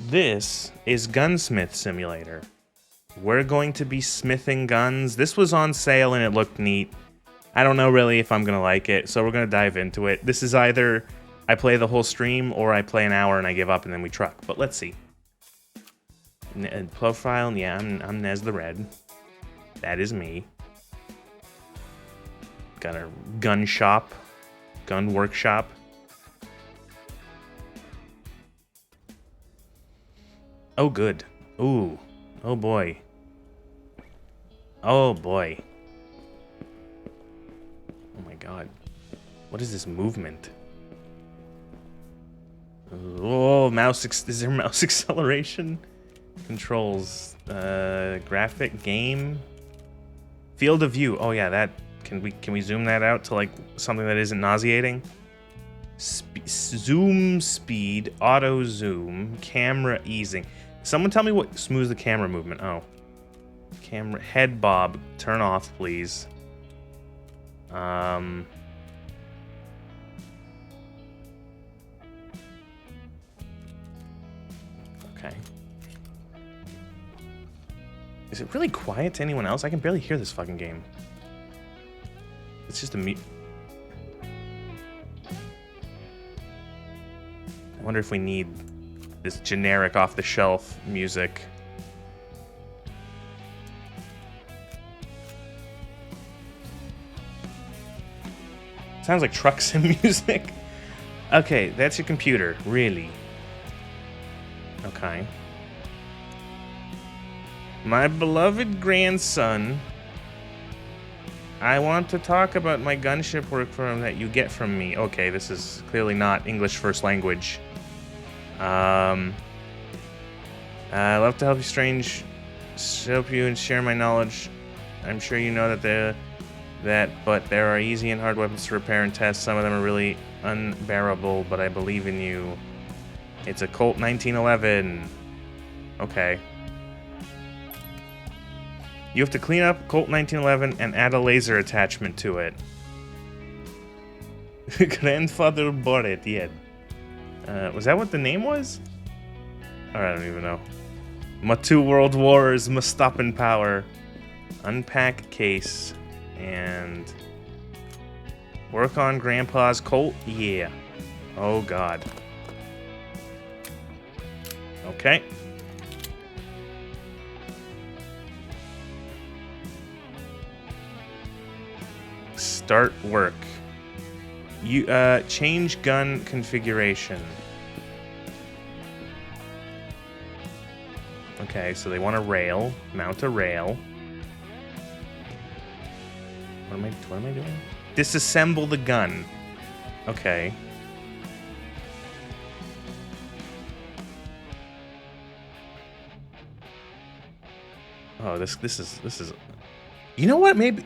This is Gunsmith Simulator. We're going to be smithing guns. This was on sale and it looked neat. I don't know really if I'm going to like it, so we're going to dive into it. This is either I play the whole stream or I play an hour and I give up and then we truck. But let's see. Profile, yeah, I'm Nez the Red. That is me. Got a gun shop, gun workshop. Oh, good. Ooh. Oh, boy. Oh, boy. Oh, my God. What is this movement? Oh, is there mouse acceleration? Controls. Graphic game. Field of view. Oh, yeah, that... Can we zoom that out to, like, something that isn't nauseating? Zoom speed, auto zoom, camera easing. Someone tell me what smooths the camera movement. Oh. Camera head bob. Turn off, please. Okay. Is it really quiet to anyone else? I can barely hear this fucking game. It's just a I wonder if we need this generic off-the-shelf music. Sounds like truck sim music. Okay, that's your computer, really. Okay. My beloved grandson, I want to talk about my gunship work from that you get from me. Okay, this is clearly not English first language. I love to help you help you and share my knowledge. I'm sure you know but there are easy and hard weapons to repair and test. Some of them are really unbearable, but I believe in you. It's a Colt 1911. Okay. You have to clean up Colt 1911 and add a laser attachment to it. Grandfather bought it, yeah. Was that what the name was? Or I don't even know. My two world wars must stop in power. Unpack case. And work on Grandpa's Colt? Yeah. Oh, God. Okay. Start work. You change gun configuration. Okay, so they want a rail. Mount a rail. What am I doing? Disassemble the gun. Okay. Oh, this is. You know what? Maybe.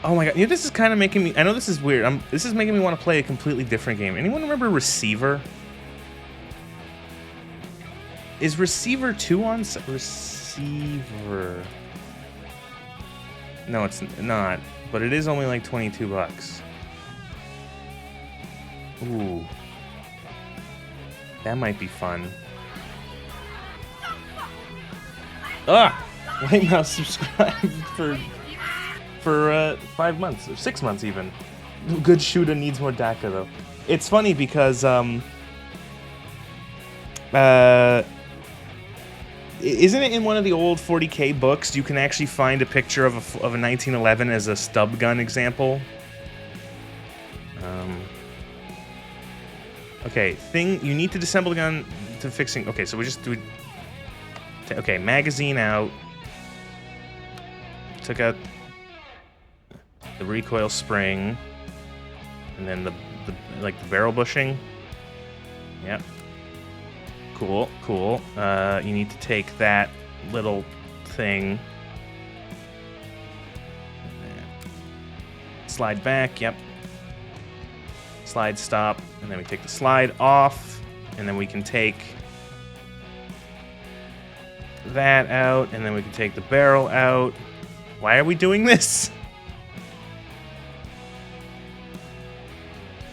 Oh my God! You know, this is kind of making me. I know this is weird. This is making me want to play a completely different game. Anyone remember Receiver? Is Receiver 2 on? Receiver. No, it's not. But it is only like $22. Ooh. That might be fun. Ah! White Mouse subscribed for 5 months, or 6 months even. Good shooter needs more DACA though. It's funny because isn't it in one of the old 40K books you can actually find a picture of a 1911 as a stub gun example? Okay, you need to disassemble the gun to fixing. Okay, so we just do. Okay, magazine out. Took out the recoil spring, and then the barrel bushing. Yep. Cool, cool. You need to take that little thing. Slide back, yep. Slide stop, and then we take the slide off, and then we can take that out, and then we can take the barrel out. Why are we doing this?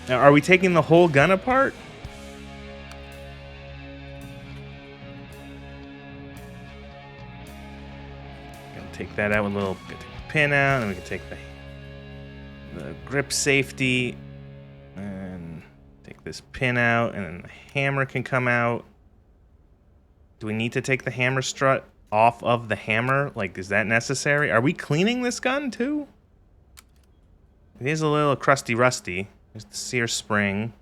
Now, are we taking the whole gun apart? take that out with a little take the pin out, and we can take the grip safety and take this pin out, and then the hammer can come out. Do we need to take the hammer strut off of the hammer? Like, is that necessary? Are we cleaning this gun too? It is a little crusty rusty. There's the sear spring.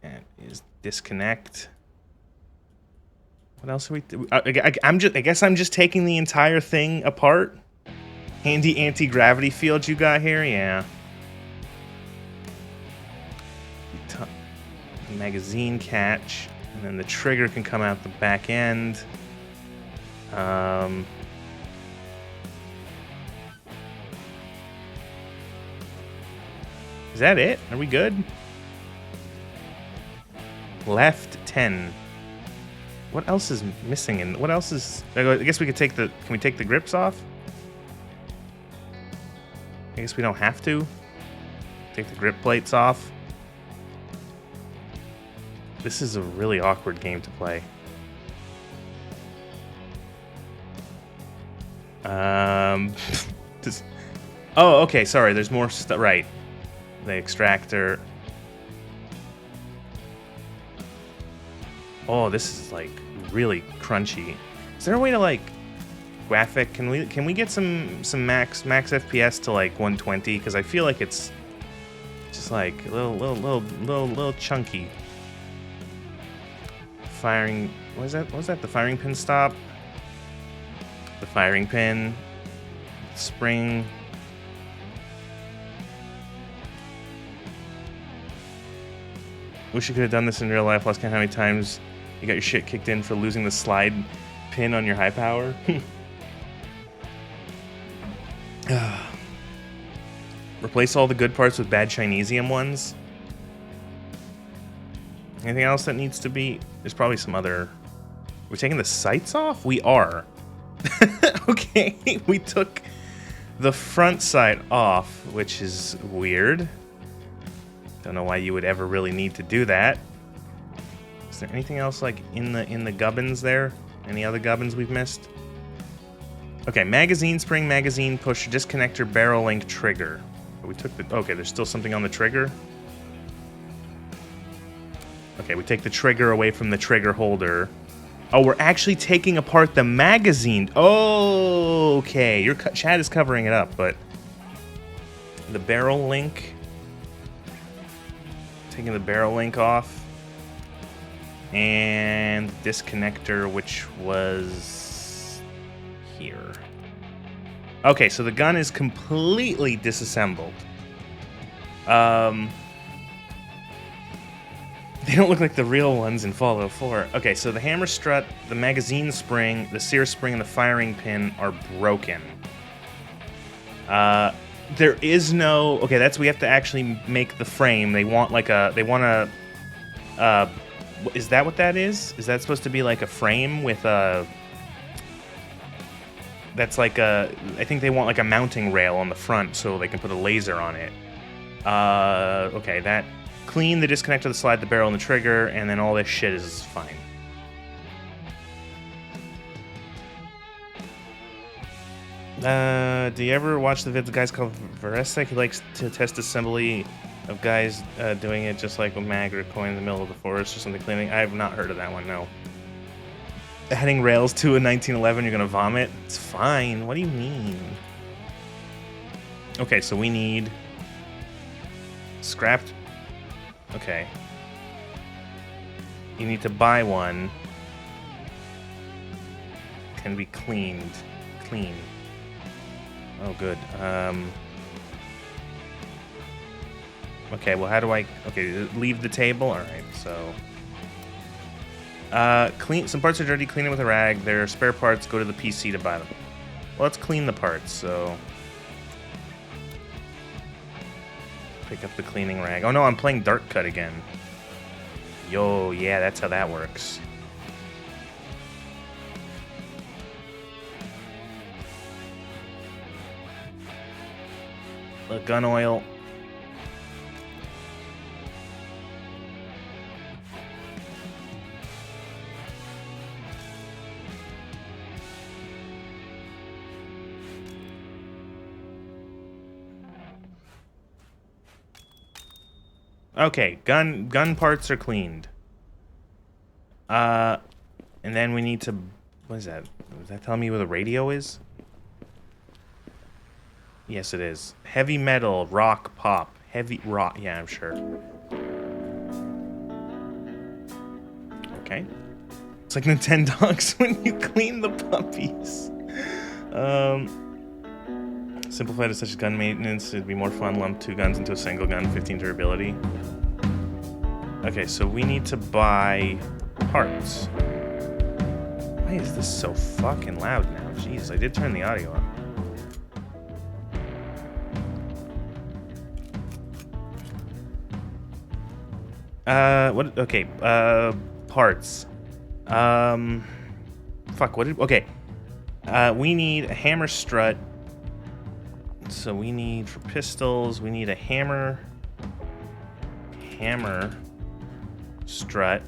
And is disconnect. What else are we? I guess I'm just taking the entire thing apart. Handy anti-gravity field you got here, yeah. Magazine catch, and then the trigger can come out the back end. Is that it? Are we good? Left 10. What else is missing? And what else is? I guess we could take the. Can we take the grips off? I guess we don't have to. Take the grip plates off. This is a really awkward game to play. Oh, okay. Sorry. There's more stuff. Right. The extractor. Oh, this is like really crunchy. Is there a way to like graphic? Can we get some max FPS to like 120? Because I feel like it's just like a little chunky. Firing. What is that? What was that? The firing pin stop. The firing pin. Spring. Wish you could have done this in real life. Lost count how many times you got your shit kicked in for losing the slide pin on your high power. Replace all the good parts with bad Chinesium ones. Anything else that needs to be? There's probably some other. We're taking the sights off? We are. Okay, we took the front sight off, which is weird. Don't know why you would ever really need to do that. Is there anything else like in the gubbins there? Any other gubbins we've missed? Okay, magazine spring, magazine pusher, disconnector, barrel link, trigger. We took the. Okay, there's still something on the trigger. Okay, we take the trigger away from the trigger holder. Oh, we're actually taking apart the magazine. Oh, okay. Your chat is covering it up, but the barrel link. Taking the barrel link off. And disconnector, which was here. Okay, so the gun is completely disassembled. They don't look like the real ones in Fallout 4. Okay, so the hammer strut, the magazine spring, the sear spring, and the firing pin are broken. There is no... Okay, that's... We have to actually make the frame. They want like a... They want a... is that what that is? Is that supposed to be like a frame with a... That's like a... I think they want like a mounting rail on the front so they can put a laser on it. Okay, that... Clean the disconnector, the slide, the barrel, and the trigger, and then all this shit is fine. Do you ever watch the vids? The guy's called Veresek. He likes to test assembly of guys doing it just like with mag or coin in the middle of the forest or something cleaning. I have not heard of that one, no. Adding rails to a 1911, you're gonna vomit? It's fine. What do you mean? Okay, so we need scrapped. Okay. You need to buy one. Can be cleaned. Clean. Oh, good. Okay, well, how do I... Okay, leave the table? Alright, so... clean... Some parts are dirty. Clean it with a rag. There are spare parts. Go to the PC to buy them. Well, let's clean the parts, so... Pick up the cleaning rag. Oh no, I'm playing Dark Cut again. Yo, yeah, that's how that works. The gun oil. Okay, gun parts are cleaned. And then we need to... What is that? Does that tell me where the radio is? Yes, it is. Heavy metal, rock, pop. Heavy rock. Yeah, I'm sure. Okay. It's like Nintendogs when you clean the puppies. Simplified as such as gun maintenance. It'd be more fun. Lump 2 guns into a single gun. 15 durability. Okay, so we need to buy parts. Why is this so fucking loud now? Jeez, I did turn the audio on. What? Okay, parts. Fuck, what did... Okay. We need a hammer strut. So we need, for pistols, we need a hammer strut,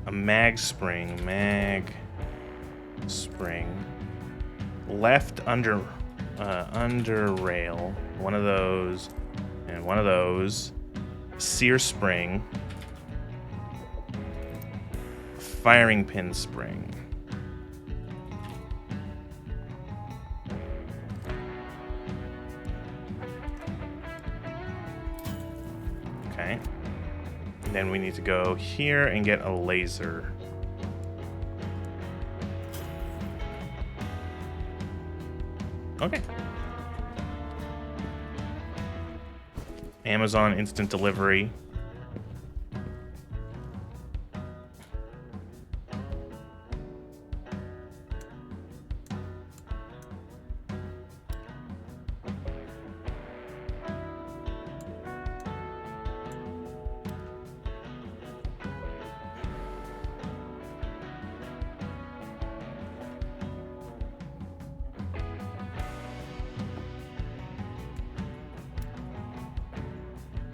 a mag spring, left under rail, one of those, and one of those, sear spring, firing pin spring. Okay. And then we need to go here and get a laser. Okay. Amazon instant delivery.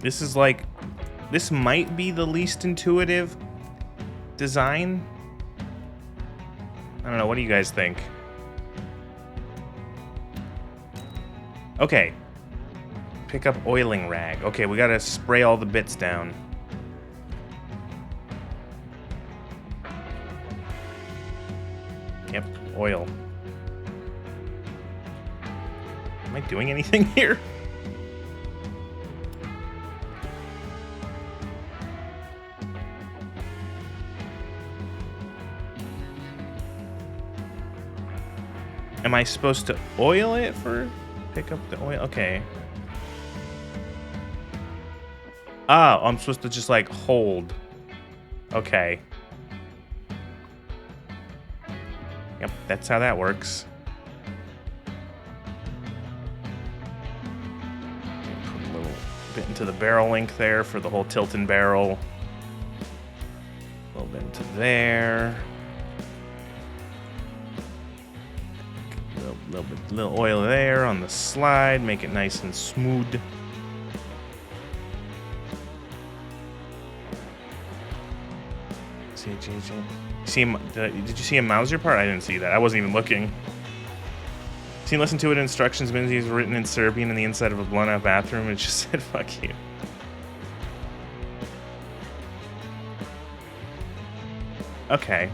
This is like, this might be the least intuitive design. I don't know, what do you guys think? Okay. Pick up oiling rag. Okay, we gotta spray all the bits down. Yep, oil. Am I doing anything here? Am I supposed to oil it for... Pick up the oil? Okay. Oh, I'm supposed to just, like, hold. Okay. Yep, that's how that works. Put a little bit into the barrel link there for the whole tilt and barrel. A little bit into there. Little oil there on the slide, make it nice and smooth. Did you see a Mauser part? I didn't see that. I wasn't even looking. See, listen to it. Instructions menus written in Serbian in the inside of a blown-out bathroom. It just said "fuck you." Okay,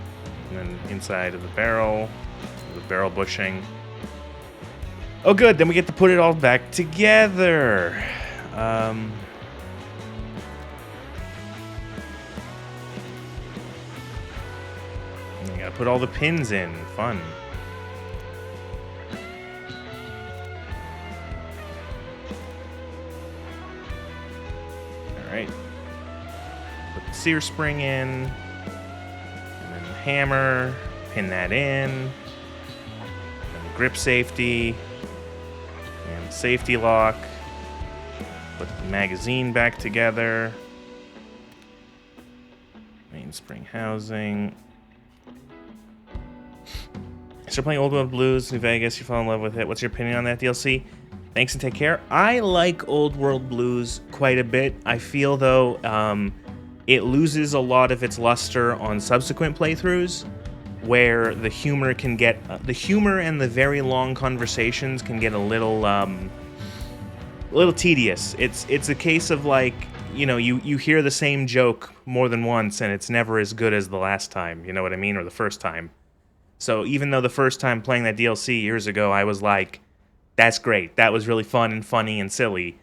and then inside of the barrel bushing. Oh, good. Then we get to put it all back together. You gotta put all the pins in. Fun. All right. Put the sear spring in, and then the hammer. Pin that in. And the grip safety. And safety lock. Put the magazine back together. Mainspring housing. Start playing Old World Blues, New Vegas, you fall in love with it. What's your opinion on that DLC? Thanks and take care. I like Old World Blues quite a bit. I feel, though, it loses a lot of its luster on subsequent playthroughs, where the humor can get... the humor and the very long conversations can get a little tedious. It's a case of, like, you know, you hear the same joke more than once, and it's never as good as the last time. You know what I mean, or the first time. So even though the first time playing that DLC years ago, I was like, "That's great. That was really fun and funny and silly."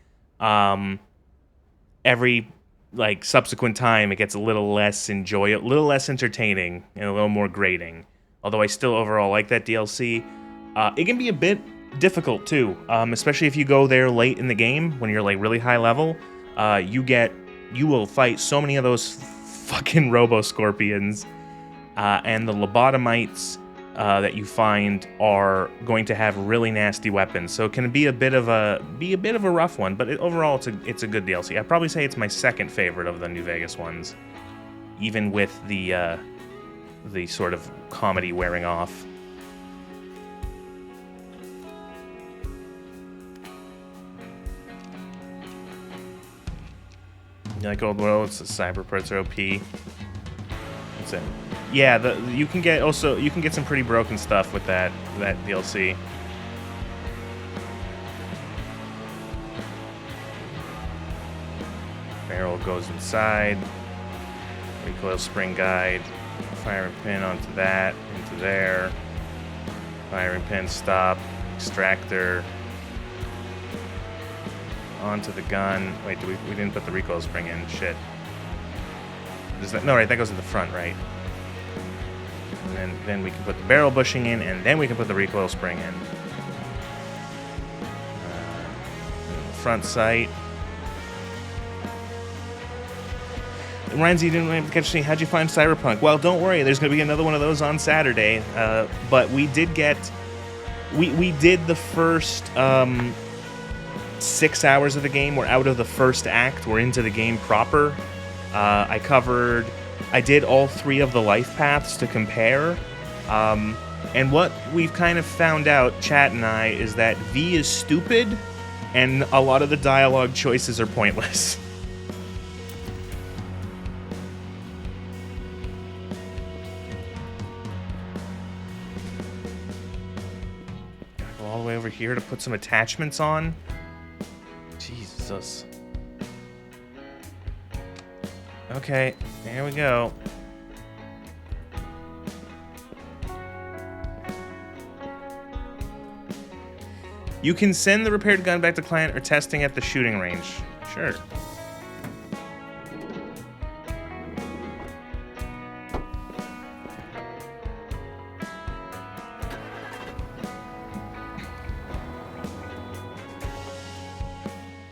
Every like subsequent time, it gets a little less a little less entertaining, and a little more grating. Although I still overall like that DLC. It can be a bit difficult too, especially if you go there late in the game when you're like really high level. You will fight so many of those fucking Robo Scorpions, and the lobotomites that you find are going to have really nasty weapons. So it can be a bit of a rough one, but overall it's a good DLC. I'd probably say it's my second favorite of the New Vegas ones, even with the sort of comedy wearing off. You like Old World? It's the cyber parts are OP. That's it. Yeah, you can get some pretty broken stuff with that DLC. Barrel goes inside. Recoil spring guide. Firing pin onto that, into there. Firing pin stop. Extractor. Onto the gun. Wait, we didn't put the recoil spring in. Shit. No, right, that goes in the front, right? And then we can put the barrel bushing in, and then we can put the recoil spring in. Front sight. Reminds you didn't catch me. How'd you find Cyberpunk? Well, don't worry. There's going to be another one of those on Saturday. But we did get... We did the first 6 hours of the game. We're out of the first act. We're into the game proper. I did all 3 of the life paths to compare. And what we've kind of found out, Chat and I, is that V is stupid, and a lot of the dialogue choices are pointless. Go all the way over here to put some attachments on. Jesus. Okay, there we go. You can send the repaired gun back to client or testing at the shooting range. Sure.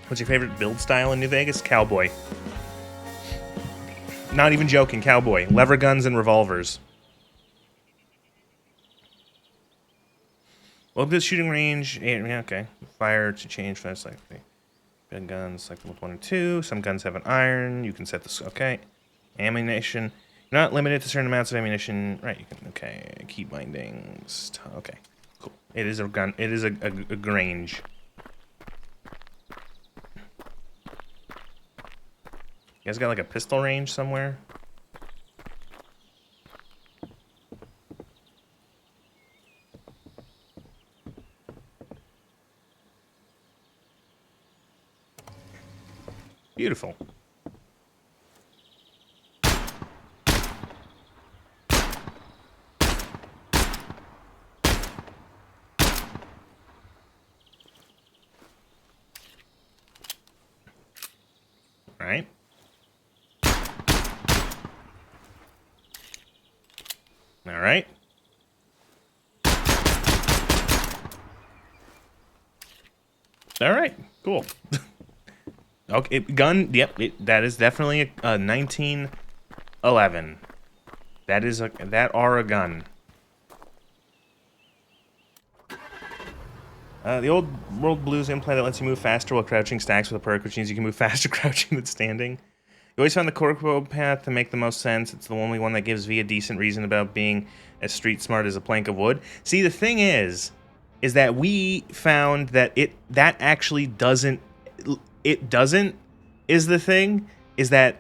What's your favorite build style in New Vegas? Cowboy. Not even joking, cowboy. Lever guns and revolvers. Welcome to the shooting range. Yeah, okay. Fire to change for that. Select big guns, select them with 1 and 2. Some guns have an iron. You can set this. Okay. Ammunition. You're not limited to certain amounts of ammunition. Right, you can. Okay. Key bindings. Okay. Cool. It is a gun. It is a range. You guys got like a pistol range somewhere? Beautiful. All right. All right. All right. Cool. Okay, gun. Yep, that is definitely a 1911. That are a gun. The old world blues implant that lets you move faster while crouching stacks with a perk, which means you can move faster crouching than standing. You always found the corpo path to make the most sense. It's the only one that gives V a decent reason about being as street smart as a plank of wood. See, the thing is that we found that that actually doesn't. It doesn't. Is the thing is that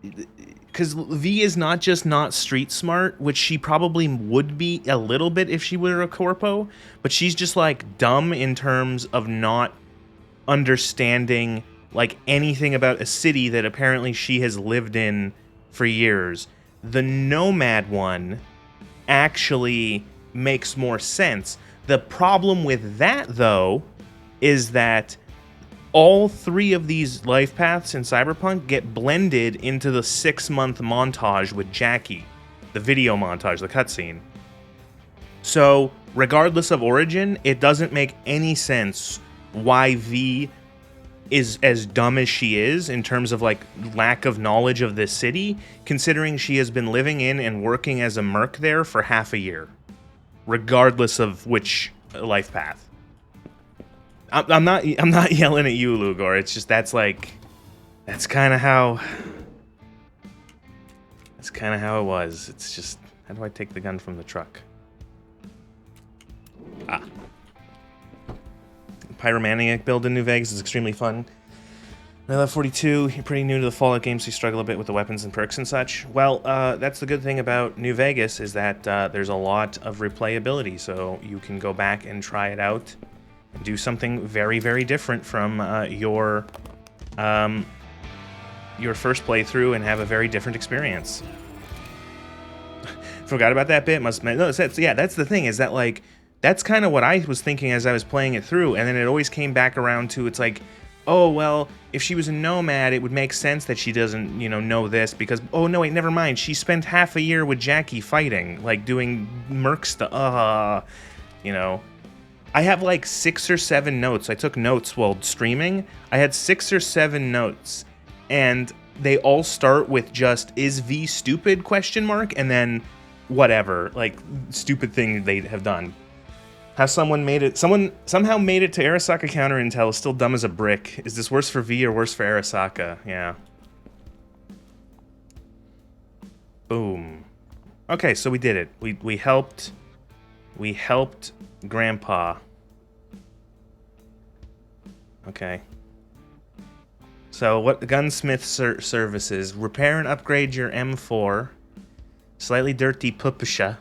because V is not just not street smart, which she probably would be a little bit if she were a corpo, but she's just like dumb in terms of not understanding like anything about a city that apparently she has lived in for years. The Nomad one actually makes more sense. The problem with that, though, is that all 3 of these life paths in Cyberpunk get blended into the 6-month montage with Jackie, the video montage, the cutscene. So, regardless of origin, it doesn't make any sense why V is as dumb as she is in terms of, like, lack of knowledge of this city, considering she has been living in and working as a merc there for half a year, regardless of which life path. I'm not yelling at you, Lugor. It's just that's kind of how it was. It's just, how do I take the gun from the truck? Pyromaniac build in New Vegas is extremely fun. I love 42. You're pretty new to the Fallout games, so you struggle a bit with the weapons and perks and such. Well, that's the good thing about New Vegas, is that there's a lot of replayability, so you can go back and try it out and do something very, very different from your first playthrough and have a very different experience. Forgot about that bit. Yeah, that's the thing, is that, like, that's kind of what I was thinking as I was playing it through, and then it always came back around to, it's like, oh, well, if she was a nomad, it would make sense that she doesn't, know this, because, oh, no, wait, never mind, she spent half a year with Jackie fighting, like, doing merc stuff, I have, like, 6 or 7 notes. I took notes while streaming. I had 6 or 7 notes, and they all start with just, is V stupid, ? And then whatever, like, stupid thing they have done. Somehow made it to Arasaka counter intel, is still dumb as a brick. Is this worse for V or worse for Arasaka? Yeah. Boom. Okay, so we did it. We helped Grandpa. Okay. So what Gunsmith services: repair and upgrade your M4. Slightly dirty pupusha.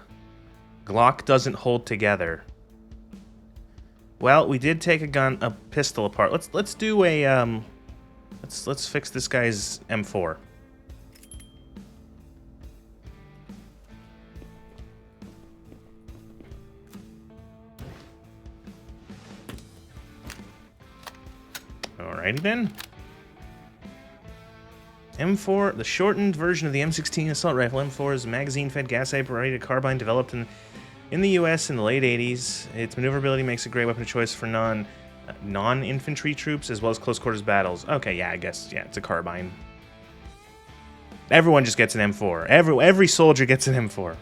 Glock doesn't hold together. Well, we did take a pistol apart. Let's do a let's fix this guy's M4. Alrighty then. M4, the shortened version of the M16 assault rifle. M4 is a magazine-fed gas-operated carbine developed in the U.S. in the late 80s. Its maneuverability makes it a great weapon of choice for non-infantry troops as well as close-quarters battles. Okay, yeah, I guess, yeah, it's a carbine. Everyone just gets an M4. Every soldier gets an M4.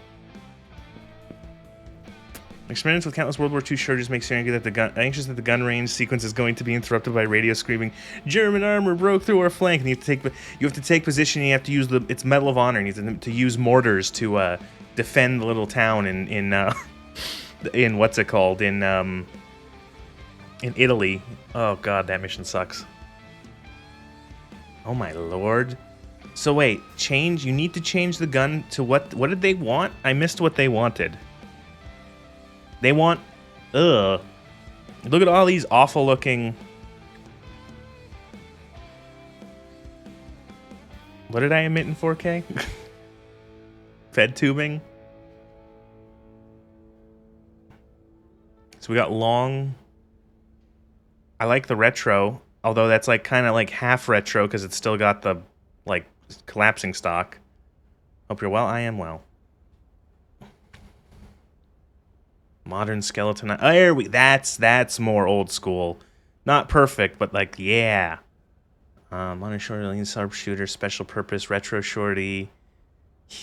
Experience with countless World War II shortages makes you anxious that the gun range sequence is going to be interrupted by radio screaming, "German armor broke through our flank!" And you have to take position. And you have to use its Medal of Honor. And you have to use mortars to defend the little town in what's it called, in Italy. Oh god, that mission sucks. Oh my lord. So wait, you need to change the gun to what did they want? I missed what they wanted. They want, look at all these awful looking. What did I emit in 4K? Fed tubing. So we got long. I like the retro, although that's like kind of like half retro because it's still got the like collapsing stock. Hope you're well. I am well. Modern skeleton. That's more old school. Not perfect, but like, yeah. Modern shorty, lean sharpshooter, special purpose, retro shorty.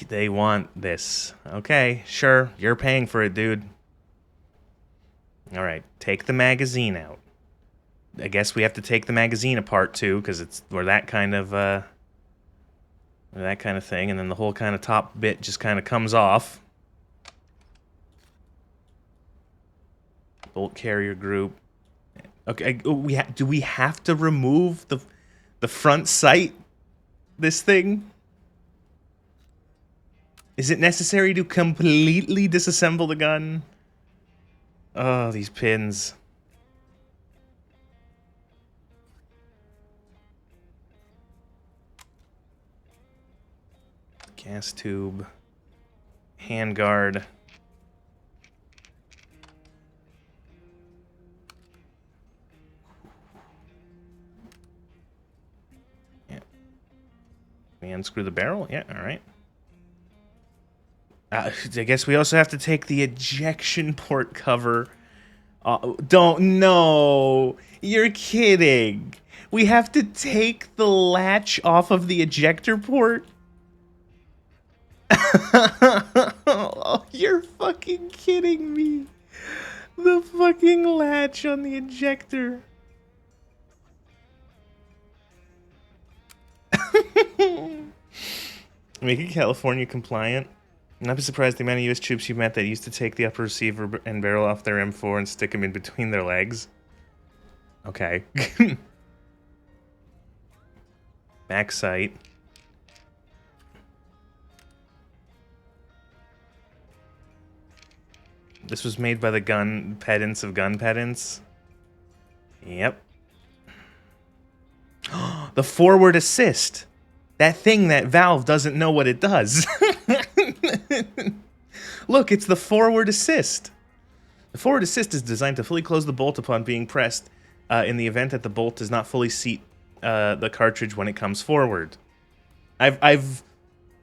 They want this. Okay, sure. You're paying for it, dude. Alright, take the magazine out. I guess we have to take the magazine apart too, because we're that kind of thing, and then the whole kind of top bit just kind of comes off. Bolt carrier group. Okay, do we have to remove the front sight? This thing? Is it necessary to completely disassemble the gun? Oh, these pins. Gas tube. Handguard. Yeah. We unscrew the barrel? Yeah, alright. I guess we also have to take the ejection port cover. Don't, no. You're kidding. We have to take the latch off of the ejector port? Oh, you're fucking kidding me. The fucking latch on the ejector. Make it California compliant. Not be surprised the amount of U.S. troops you met that used to take the upper receiver and barrel off their M4 and stick them in between their legs. Okay. Back sight. This was made by the gun pedants of gun pedants. Yep. The forward assist. That thing that Valve doesn't know what it does. Look, it's the forward assist. The forward assist is designed to fully close the bolt upon being pressed in the event that the bolt does not fully seat the cartridge when it comes forward. I've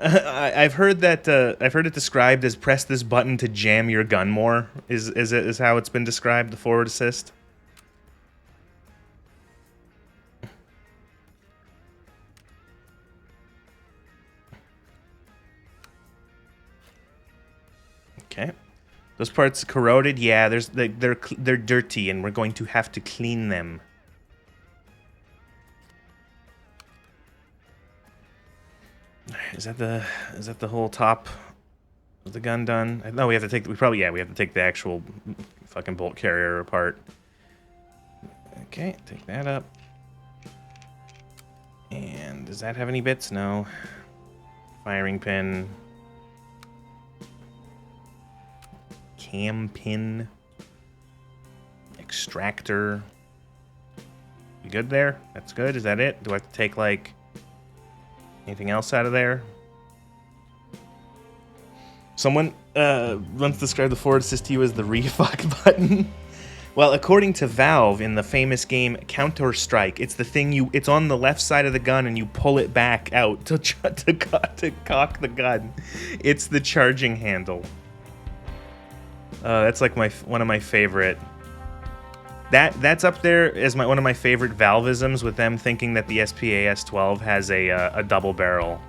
heard that I've heard it described as press this button to jam your gun more. Is how it's been described, the forward assist. Okay. Those parts corroded? Yeah, they're dirty and we're going to have to clean them. Is that the whole top of the gun done? No, we have to take we have to take the actual fucking bolt carrier apart. Okay, take that up. And does that have any bits? No. Firing pin. Cam pin. Extractor. You good there? That's good. Is that it? Do I have to take, like, anything else out of there? Someone once described the forward assist to you as the refuck button. Well, according to Valve in the famous game Counter-Strike, it's the thing it's on the left side of the gun and you pull it back out to cock the gun. It's the charging handle. That's like one of my favorite. That's up there as one of my favorite Valveisms, with them thinking that the SPAS-12 has a double barrel.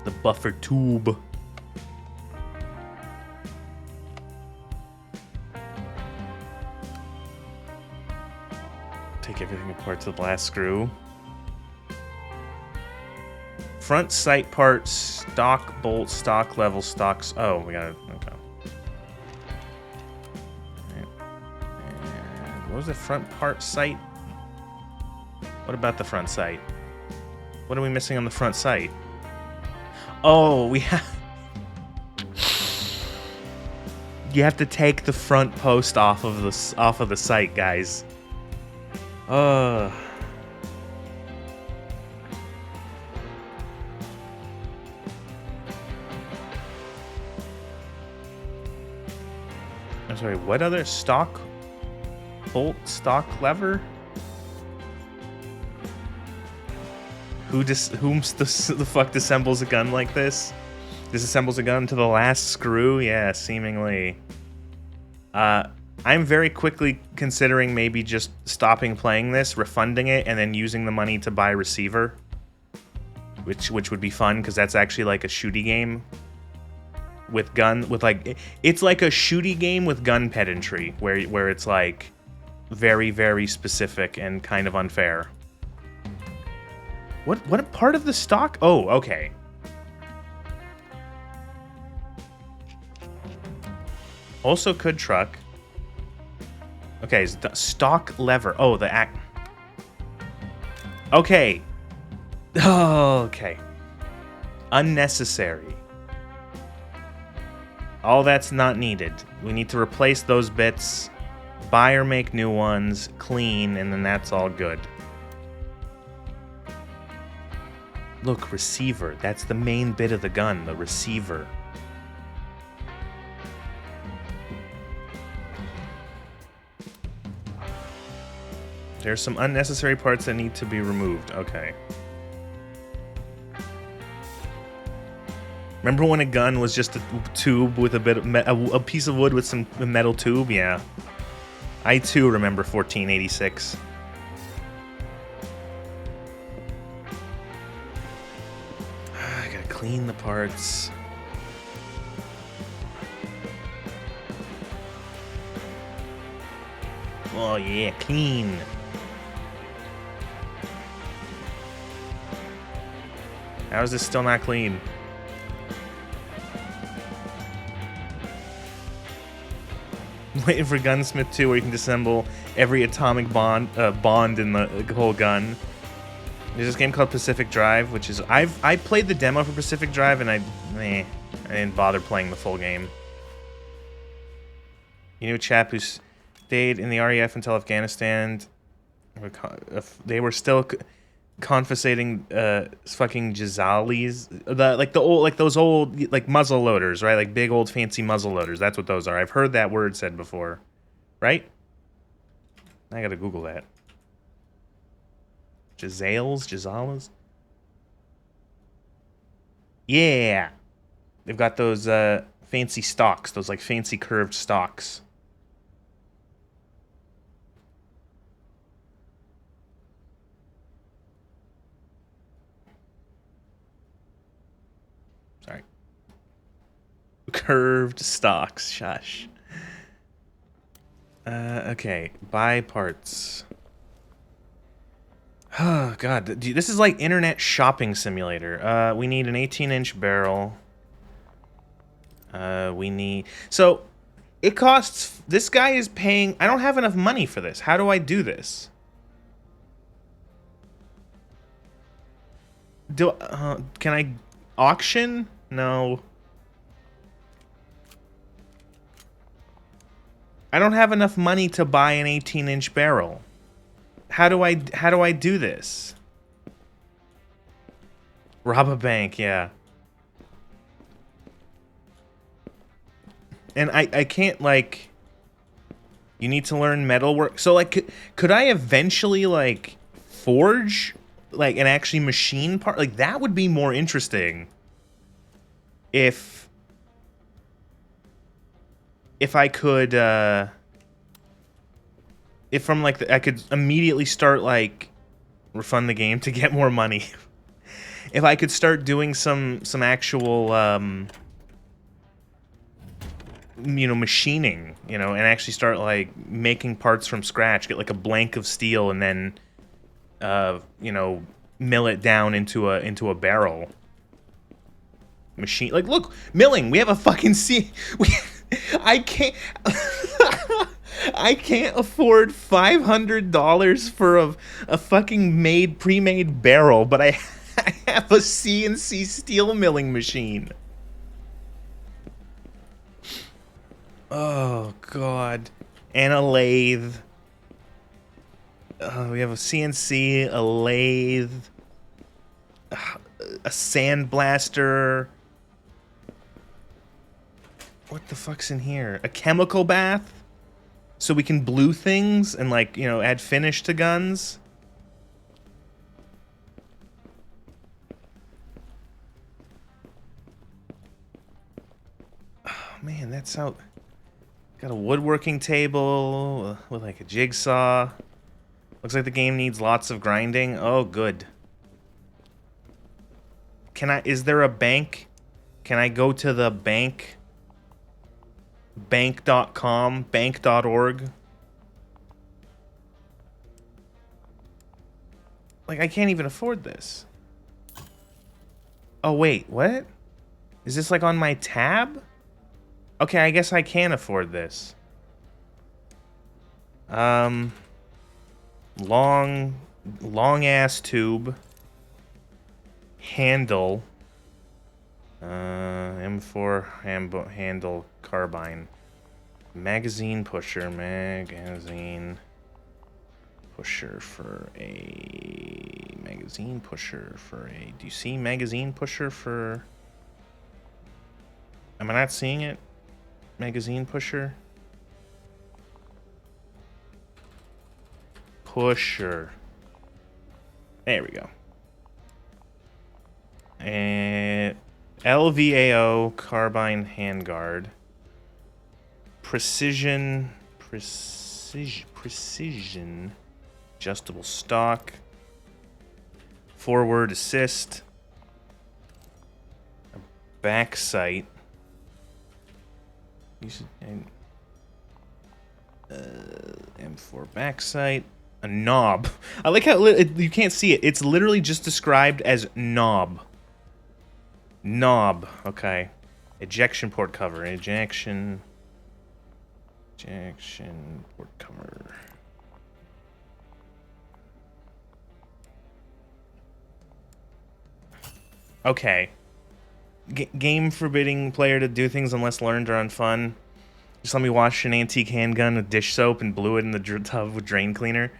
The buffer tube. Take everything apart to the last screw. Front sight part, stock bolt, stock level, stocks. Oh, we got it. Okay. Right. And what was the front part sight? What about the front sight? What are we missing on the front sight? Oh, we have... You have to take the front post off of the sight, guys. I'm sorry, what other stock bolt, stock lever? Whom the fuck disassembles a gun like this? Disassembles a gun to the last screw? Yeah, seemingly. I'm very quickly considering maybe just stopping playing this, refunding it, and then using the money to buy receiver. Which would be fun, because that's actually like a shooty game. It's like a shooty game with gun pedantry, where it's like very, very specific and kind of unfair. What part of the stock? Oh, okay. Also could truck. Okay, is the stock lever. Oh, the act. Okay. Oh, okay. Unnecessary. All that's not needed. We need to replace those bits, buy or make new ones, clean, and then that's all good. Look, receiver. That's the main bit of the gun, the receiver. There's some unnecessary parts that need to be removed. Okay. Remember when a gun was just a tube with a bit of a piece of wood with some metal tube? Yeah. I too remember 1486. I gotta clean the parts. Oh yeah, clean. How is this still not clean? Waiting for Gunsmith 2 where you can disassemble every atomic bond in the whole gun. There's this game called Pacific Drive, which is I played the demo for Pacific Drive and I didn't bother playing the full game. You knew a chap who stayed in the RAF until Afghanistan. They were still confiscating fucking Jazalis, those old muzzle loaders, right? Like big old fancy muzzle loaders. That's what those are. I've heard that word said before, right? I gotta Google that. Jazalas. Yeah, they've got those fancy stocks, those like fancy curved stocks. Sorry. Curved stocks. Shush. Okay. Buy parts. Oh, God. Dude, this is like internet shopping simulator. We need an 18-inch barrel. We need... So, it costs... This guy is paying... I don't have enough money for this. How do I do this? Can I... Auction? No. I don't have enough money to buy an 18-inch barrel. How do I do this? Rob a bank, yeah. And I can't, like... You need to learn metalwork. So, like, could I eventually, like, forge, like, and actually machine part? Like, that would be more interesting. If I could, if from, like, I could immediately start, like, refund the game to get more money. If I could start doing some actual, you know, machining, you know, and actually start, like, making parts from scratch, get, like, a blank of steel and then, you know, mill it down into a barrel. Machine, like, look, milling, we have a fucking I can't I can't afford $500 for a fucking pre-made barrel, but I have a CNC steel milling machine. Oh god. And a lathe. We have a CNC, a lathe, a sandblaster. What the fuck's in here? A chemical bath? So we can blue things and, like, you know, add finish to guns? Oh, man, that's how... Got a woodworking table with, like, a jigsaw. Looks like the game needs lots of grinding. Oh, good. Is there a bank? Can I go to the bank? Bank.com, bank.org. Like, I can't even afford this. Oh, wait, what? Is this, like, on my tab? Okay, I guess I can afford this. Long ass tube. Handle. M4 handle carbine. Magazine pusher for a... Do you see magazine pusher for... Am I not seeing it? Magazine pusher? Pusher. There we go. And LVAO carbine handguard. Precision adjustable stock. Forward assist. A back sight. M4 back sight. A knob. I like how you can't see it. It's literally just described as knob. Knob. Okay. Ejection port cover. Ejection port cover. Okay. Game forbidding player to do things unless learned or on fun. Just let me wash an antique handgun with dish soap and blew it in the tub with drain cleaner.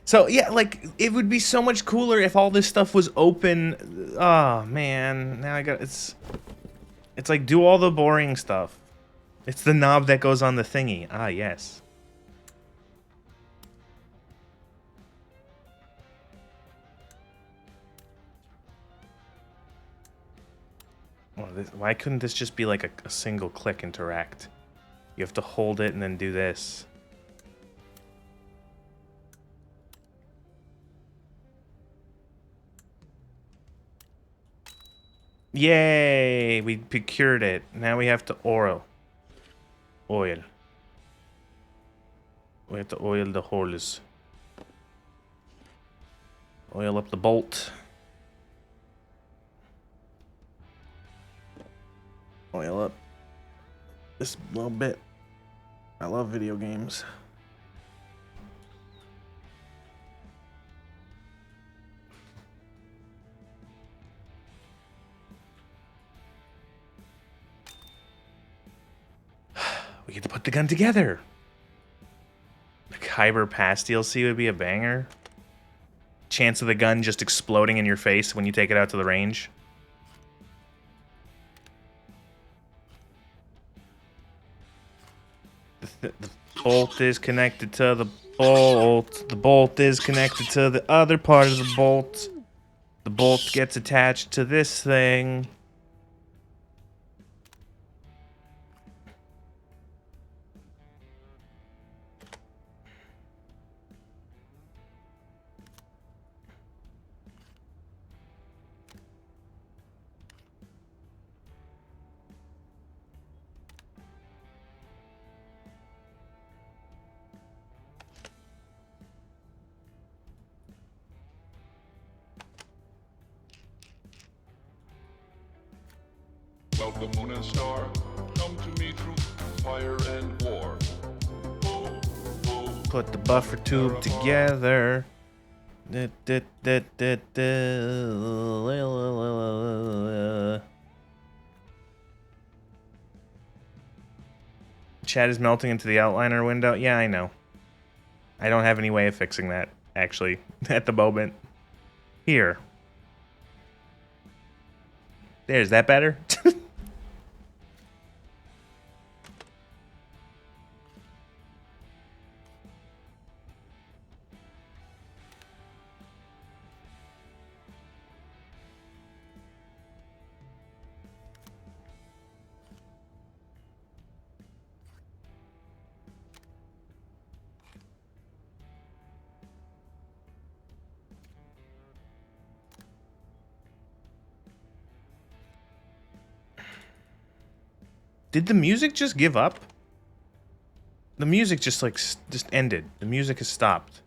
So, yeah, like, it would be so much cooler if all this stuff was open. Oh, man. Now I got... It's like, do all the boring stuff. It's the knob that goes on the thingy. Ah, yes. Why couldn't this just be like a single click interact? You have to hold it and then do this. Yay! We procured it. Now we have to oil. We have to oil the holes. Oil up the bolt. Oil up this little bit. I love video games. We get to put the gun together. The Kyber Pass DLC would be a banger. Chance of the gun just exploding in your face when you take it out to the range. The bolt is connected to the bolt. The bolt is connected to the other part of the bolt. The bolt gets attached to this thing. Welcome, moon and star. Come to me through fire and war. Put the buffer tube together. Chat is melting into the outliner window. Yeah, I know. I don't have any way of fixing that, actually, at the moment. Here. There's that better? Did the music just give up? The music just, like, just ended. The music has stopped.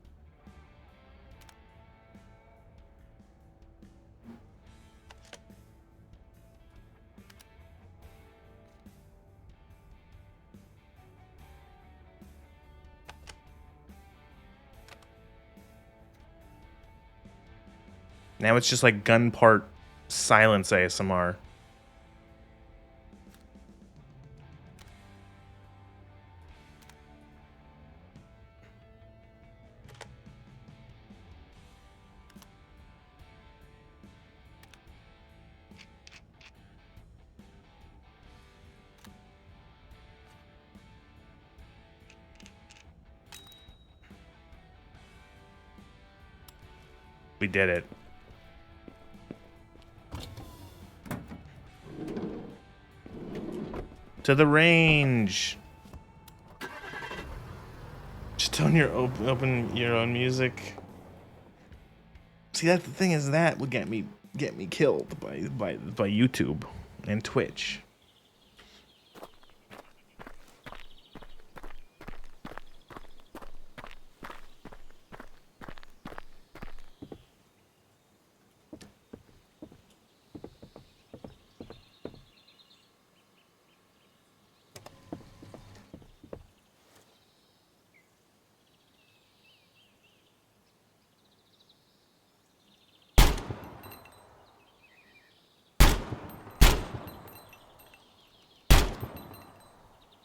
Now it's just like gun part silence ASMR. We did it. To the range. Just tone your open your own music. See, that the thing is that would get me killed by YouTube and Twitch.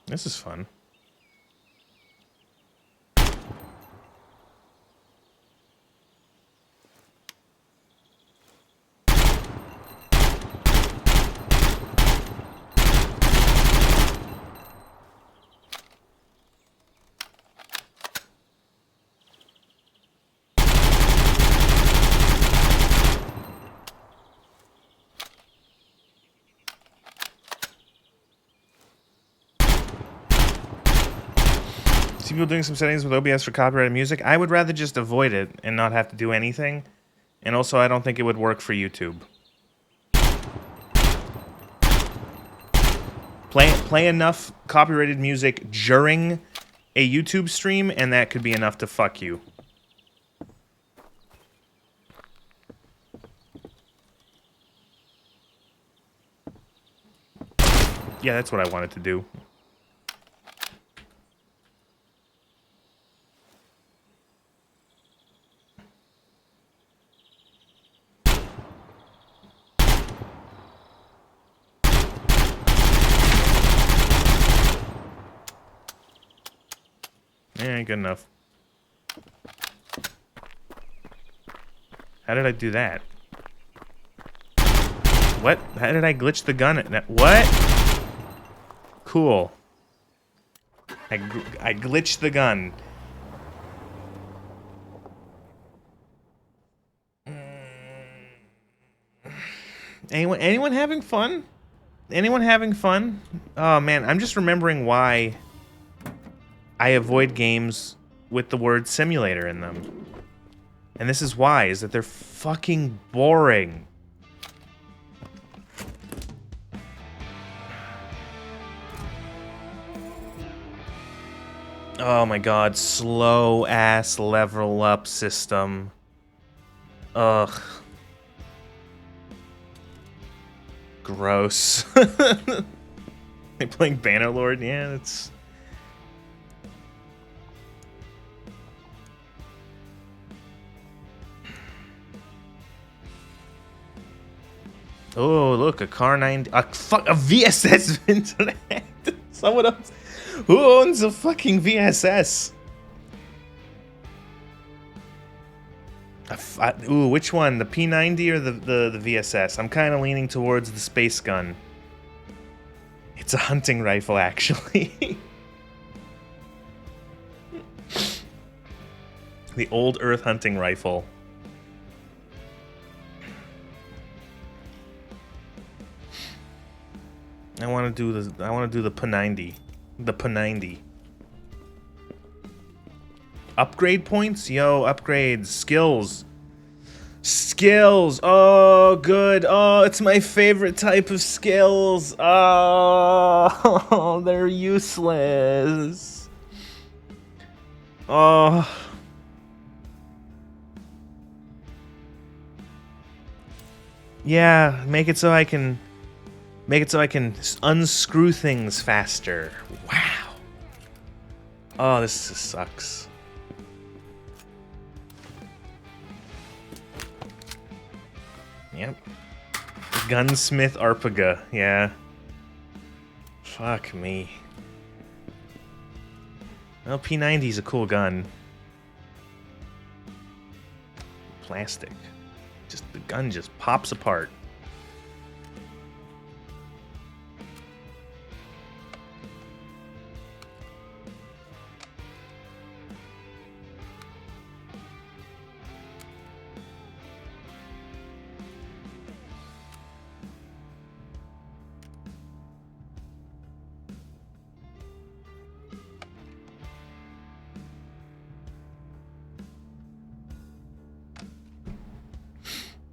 This is fun. People doing some settings with OBS for copyrighted music. I would rather just avoid it and not have to do anything. And also, I don't think it would work for YouTube. Play enough copyrighted music during a YouTube stream, and that could be enough to fuck you. Yeah, that's what I wanted to do. Ain't good enough. How did I do that? What? How did I glitch the gun? What? Cool. I glitched the gun. Anyone having fun? Anyone having fun? Oh man, I'm just remembering why I avoid games with the word simulator in them. And this is why, is that they're fucking boring. Oh my god, slow ass level up system. Ugh. Gross. They playing Bannerlord? Yeah, it's... Oh, look, a car 90... a VSS internet! Someone else... Who owns a fucking VSS? Ooh, which one? The P90 or the VSS? I'm kind of leaning towards the space gun. It's a hunting rifle, actually. The old Earth hunting rifle. I want to do the P90. The P90. Upgrade points? Yo, upgrades. Skills. Skills. Oh, good. Oh, it's my favorite type of skills. Oh, they're useless. Oh. Yeah, make it so I can unscrew things faster. Wow. Oh, this just sucks. Yep. Gunsmith Arpaga, yeah. Fuck me. Well, P90's a cool gun. Plastic. Just the gun just pops apart.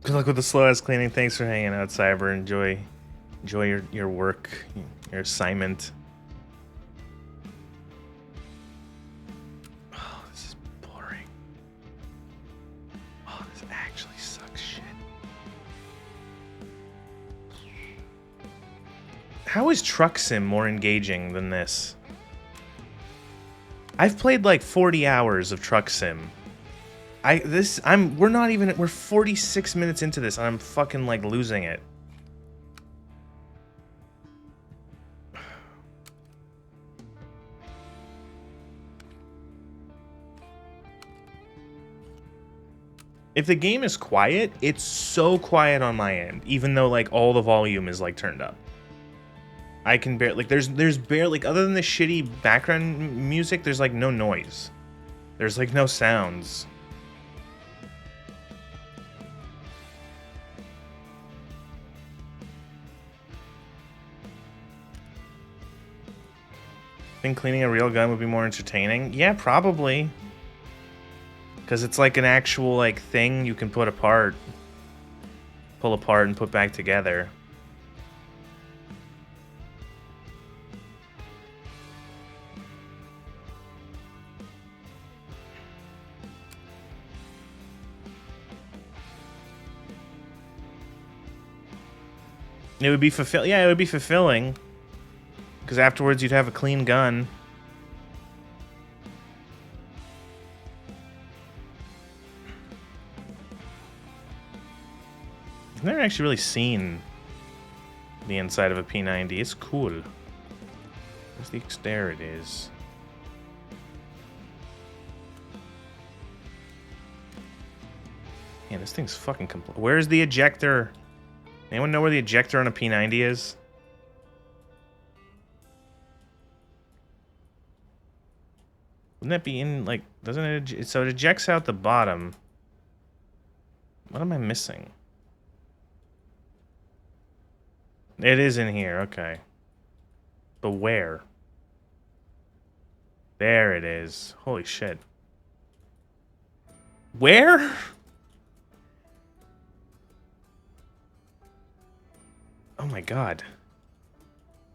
Good luck with the slow ass cleaning. Thanks for hanging out, Cyber. Enjoy your work, your assignment. Oh, this is boring. Oh, this actually sucks shit. How is Truck Sim more engaging than this? I've played like 40 hours of Truck Sim. We're 46 minutes into this and I'm fucking like losing it. If the game is quiet, it's so quiet on my end, even though like all the volume is like turned up. I can barely, like there's barely, like other than the shitty background music, there's like no noise. There's like no sounds. Think cleaning a real gun would be more entertaining? Yeah, probably. Because it's like an actual like thing you can pull apart and put back together. It would be fulfilling. Yeah, it would be fulfilling. Because afterwards you'd have a clean gun. I've never actually really seen the inside of a P90. It's cool. Where's the there it is. Man, this thing's fucking Where's the ejector? Anyone know where the ejector on a P90 is? Wouldn't that be in, like, doesn't it, so it ejects out the bottom. What am I missing? It is in here, okay. But where? There it is. Holy shit. Where? Oh my god.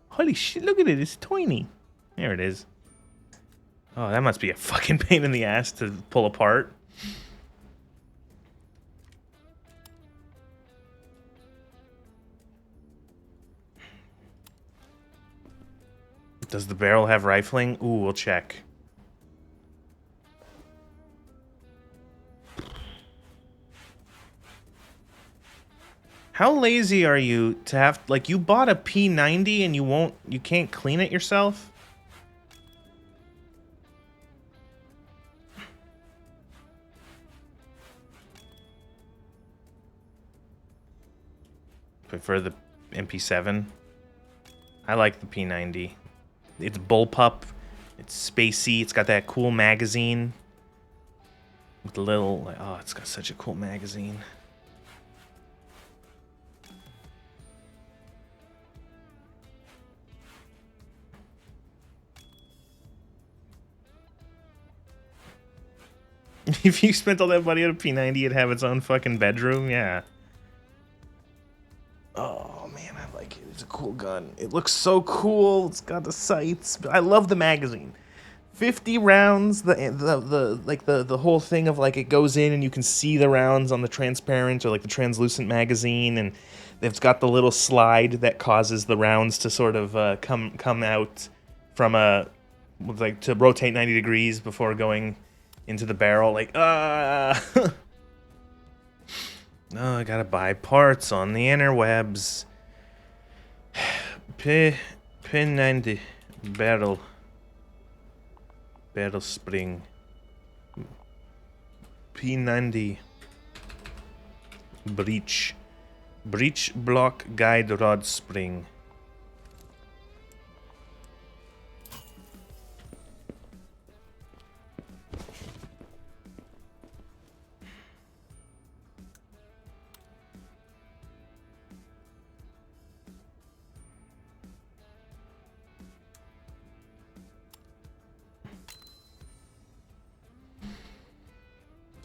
Holy shit, look at it, it's tiny. There it is. Oh, that must be a fucking pain in the ass to pull apart. Does the barrel have rifling? Ooh, we'll check. How lazy are you to have, like, you bought a P90 and you can't clean it yourself? Prefer the MP7. I like the P90. It's bullpup. It's spacey. It's got that cool magazine. With the little, like, oh, it's got such a cool magazine. If you spent all that money on a P90, it'd have its own fucking bedroom, yeah. Oh man, I like it. It's a cool gun. It looks so cool. It's got the sights. I love the magazine. 50 rounds. The whole thing of like it goes in and you can see the rounds on the transparent or like the translucent magazine, and it's got the little slide that causes the rounds to sort of come out from like to rotate 90 degrees before going into the barrel. Like Oh, I gotta buy parts on the interwebs. Pin 90. Barrel spring. P90. Breech block guide rod spring.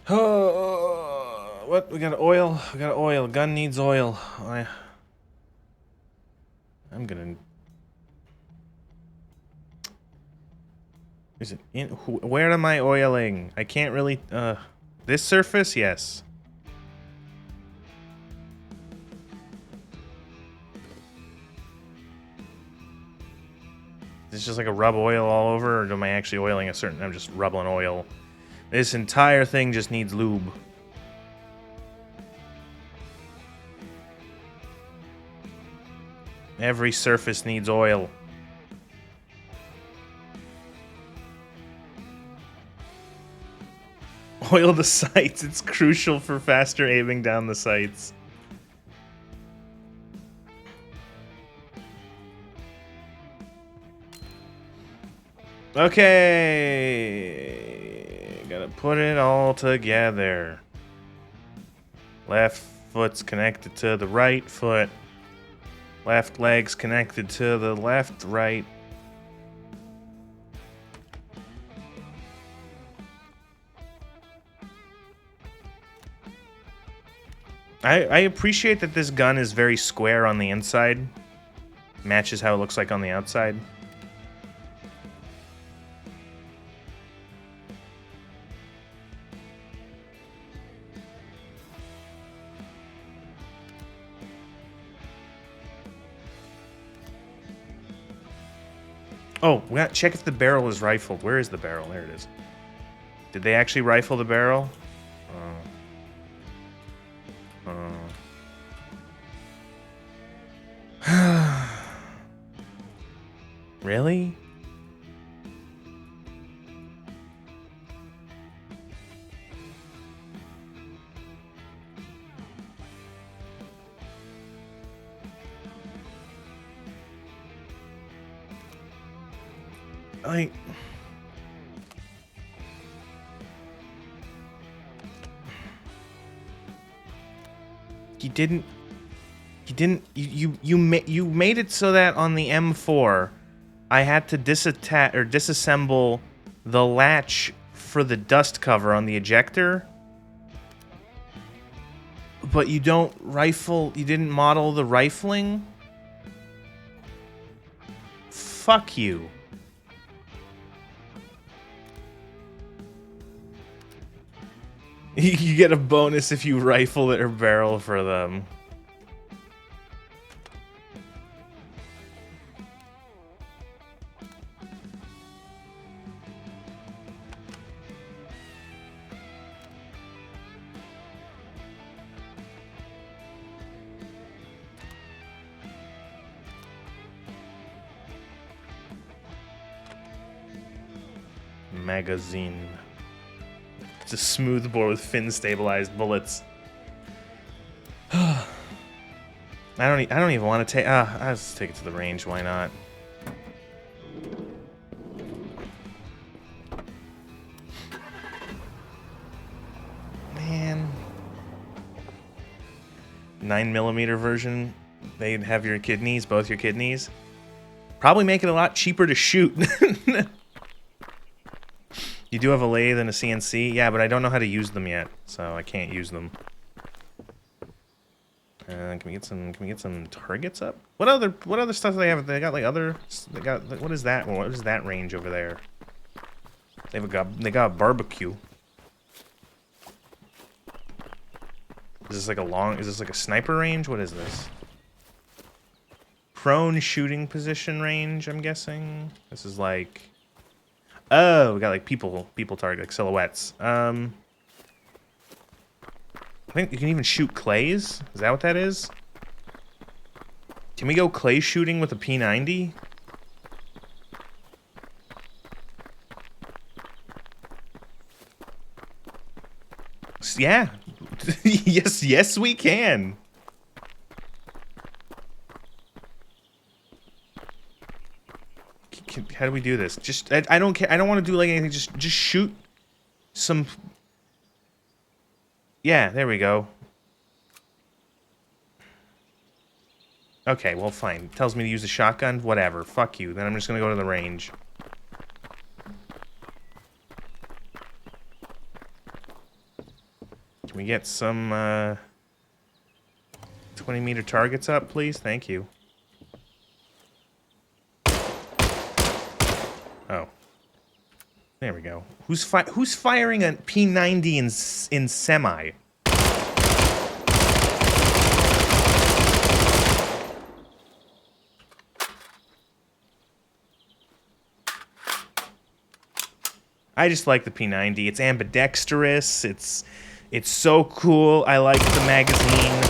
Oh, what? We got oil. We got oil. Gun needs oil. I'm gonna. Is it in? Where am I oiling? I can't really. This surface, yes. Is this just like a rub oil all over, or am I actually oiling a certain? I'm just rubbing oil. This entire thing just needs lube. Every surface needs oil. Oil the sights. It's crucial for faster aiming down the sights. Okay. Gotta put it all together. Left foot's connected to the right foot. Left leg's connected to the left, right. I appreciate that this gun is very square on the inside. Matches how it looks like on the outside. Oh, we gotta check if the barrel is rifled. Where is the barrel? There it is. Did they actually rifle the barrel? Really? Like, you made it so that on the M4 I had to disassemble the latch for the dust cover on the ejector. But you didn't model the rifling? Fuck you. You get a bonus if you rifle or barrel for them. Magazine. It's a smooth bore with fin-stabilized bullets. I don't even want to take. I'll just take it to the range. Why not? Man, 9mm version. They'd have your kidneys, both your kidneys. Probably make it a lot cheaper to shoot. You do have a lathe and a CNC? Yeah, but I don't know how to use them yet, so I can't use them. Can we get some targets up? What other stuff do they have? They got like what is that? What is that range over there? They got a barbecue. Is this like a sniper range? What is this? Prone shooting position range, I'm guessing. This is like, oh, we got like people target, like silhouettes. think you can even shoot clays. Is that what that is? Can we go clay shooting with a P90? Yeah. yes, we can. How do we do this? Just, I don't care. I don't want to do like anything. Just shoot some. Yeah, there we go. Okay, well, fine. Tells me to use a shotgun. Whatever. Fuck you. Then I'm just gonna go to the range. Can we get some 20-meter targets up, please? Thank you. Oh. There we go. Who's firing a P90 in semi? I just like the P90. It's ambidextrous. It's so cool. I like the magazine.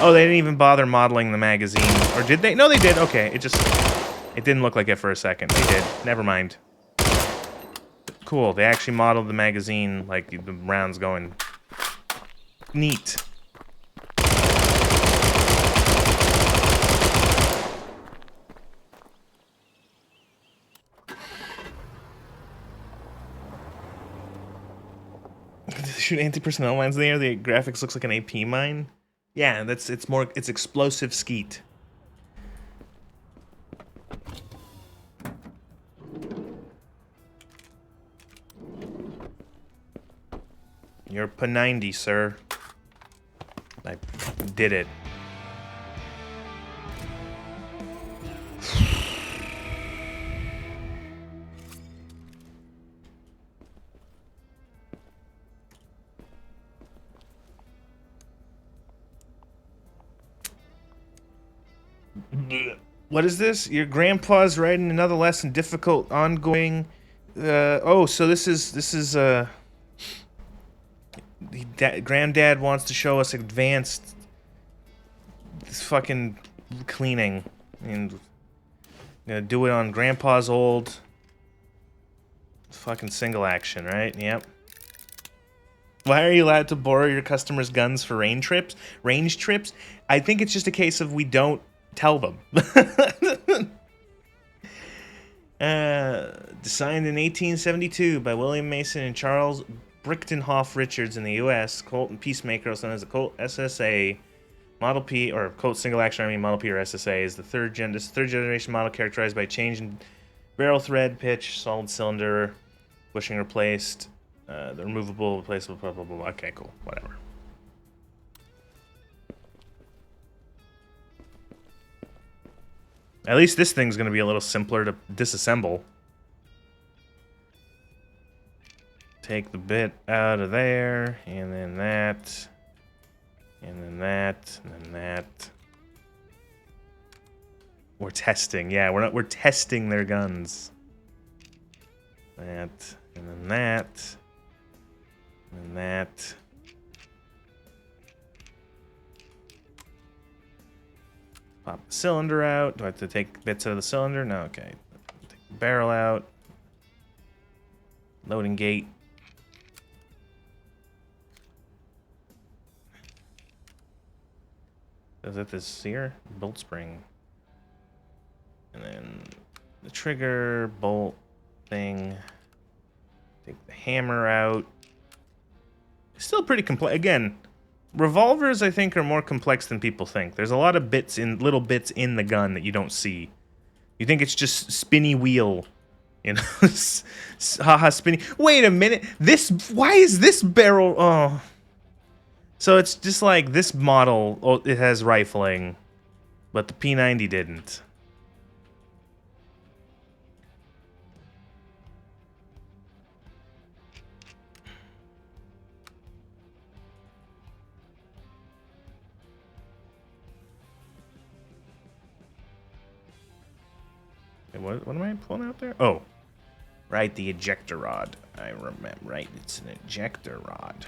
Oh, they didn't even bother modeling the magazine. Or did they? No, they did. Okay, it didn't look like it for a second. They did. Never mind. Cool. They actually modeled the magazine like the rounds going. Neat. Shoot anti-personnel mines there. The graphics looks like an AP mine. Yeah, it's explosive skeet. You're P90, sir. I did it. What is this? Your grandpa's writing another lesson, difficult, ongoing. Oh, so this is Granddad wants to show us advanced this fucking cleaning, and gonna do it on Grandpa's old fucking single action, right? Yep. Why are you allowed to borrow your customers' guns for range trips? Range trips? I think it's just a case of we don't tell them. Designed in 1872 by William Mason and Charles Brichtenhoff Richards in the U.S., Colt and Peacemaker, also known as the Colt SSA, Model P, or Colt Single Action Army Model P or SSA, is the third generation model characterized by change in barrel thread, pitch, solid cylinder, bushing replaced, the removable, replaceable, blah, blah, blah. Okay, cool. Whatever. At least this thing's going to be a little simpler to disassemble. Take the bit out of there, and then that, and then that, and then that. We're testing. Yeah, we're testing their guns. That, and then that, and then that. Pop the cylinder out. Do I have to take bits out of the cylinder? No, okay. Take the barrel out. Loading gate. Is it this here? Bolt spring. And then the trigger, bolt thing. Take the hammer out. Still pretty complex. Again, revolvers, I think, are more complex than people think. There's a lot of little bits in the gun that you don't see. You think it's just spinny wheel, you know? Haha, spinny. Wait a minute. Why is this barrel? Oh. So it's just like this model, it has rifling, but the P90 didn't. What am I pulling out there? Oh, right, the ejector rod. I remember, right, it's an ejector rod.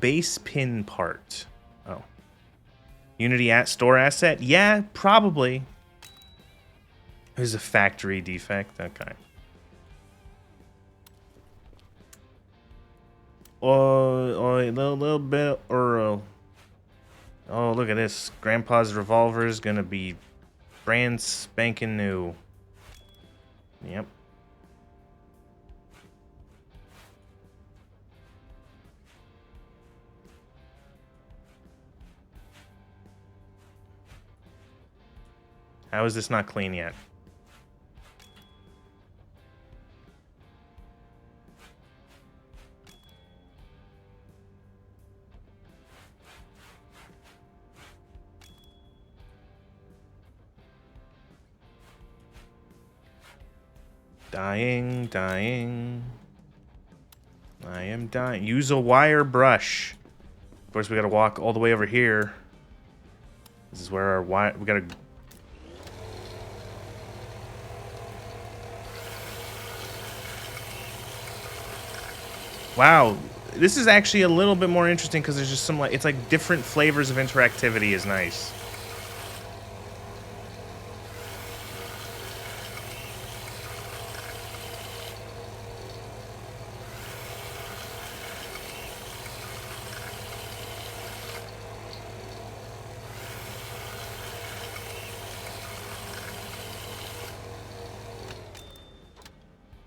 Base pin part. Oh. Unity at store asset? Yeah, probably. There's a factory defect. Okay. Oh, a little bit. Oh, look at this. Grandpa's revolver is gonna be brand spanking new. Yep. How is this not clean yet? Dying. I am dying. Use a wire brush. Of course, we gotta walk all the way over here. This is where our wire... We gotta... Wow. This is actually a little bit more interesting because there's just some, like... It's like different flavors of interactivity is nice.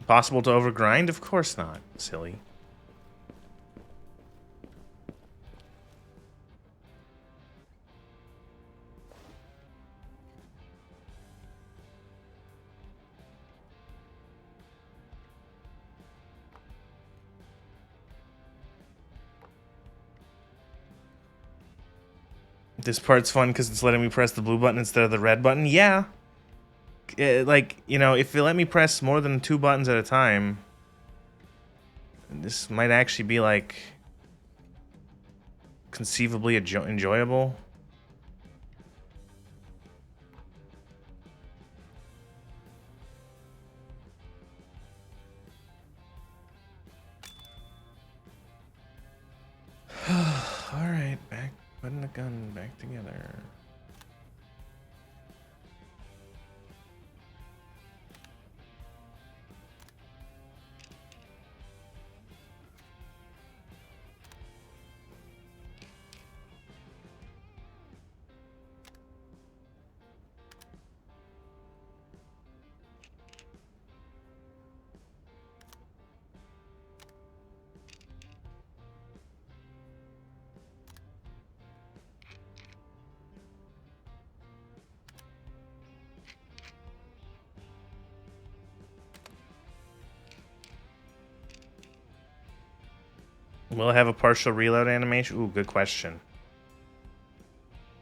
Possible to overgrind? Of course not. Silly. This part's fun because it's letting me press the blue button instead of the red button. Yeah. Like, you know, if it let me press more than 2 buttons at a time, this might actually be, like, conceivably enjoyable. Alright, putting the gun back together. Will it have a partial reload animation? Ooh, good question.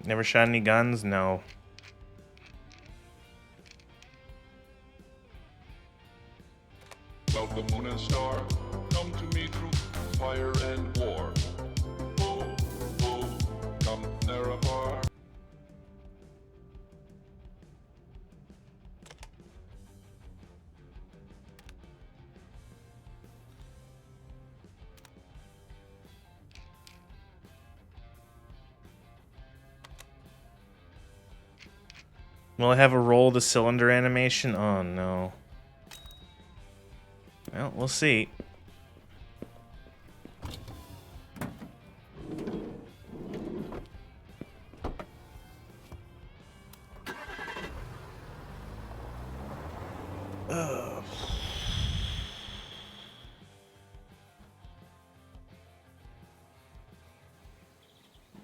Never shot any guns? No. Welcome, Moon and Star. Come to me through fire and war. Oh, oh, come near afar. Will it have a roll the cylinder animation? Oh, no. Well, we'll see. Ugh.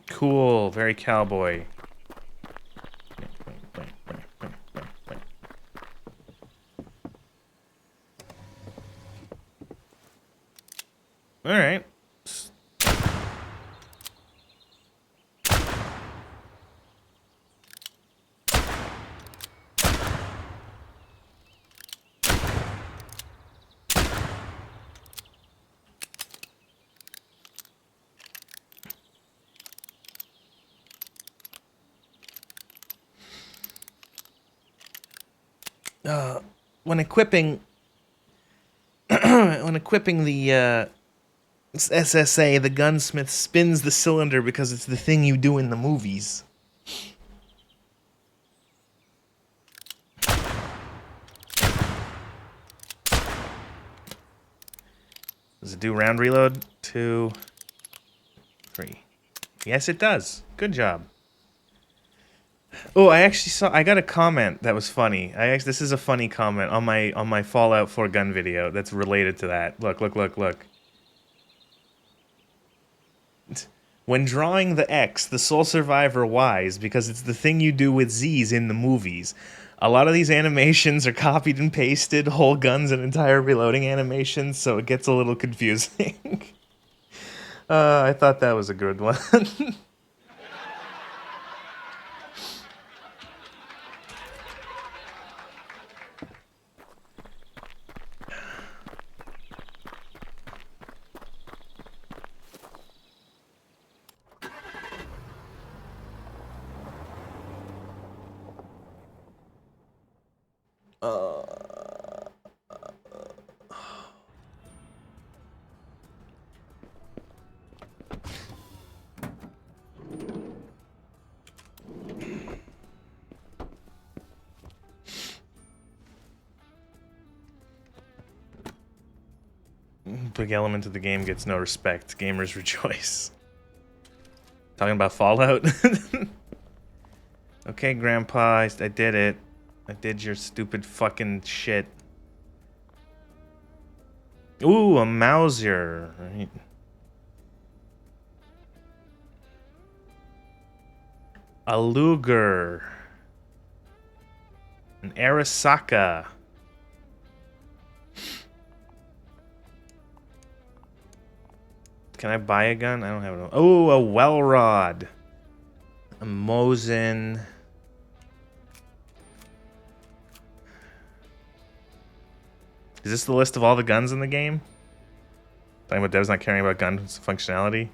Cool, very cowboy. All right. When equipping, when equipping the It's SSA, the gunsmith spins the cylinder because it's the thing you do in the movies. Does it do round reload? 2, 3. Yes, it does. Good job. Oh, I got a comment that was funny. This is a funny comment on my Fallout 4 gun video that's related to that. Look. When drawing the X, the sole survivor Ys, because it's the thing you do with Z's in the movies. A lot of these animations are copied and pasted, whole guns and entire reloading animations, so it gets a little confusing. I thought that was a good one. Big element of the game gets no respect. Gamers rejoice. Talking about Fallout? Okay, Grandpa, I did it. I did your stupid fucking shit. Ooh, a Mauser. Right. A Luger. An Arasaka. Can I buy a gun? I don't have it. Oh, a Welrod. A Mosin. Is this the list of all the guns in the game? Talking about devs not caring about gun functionality.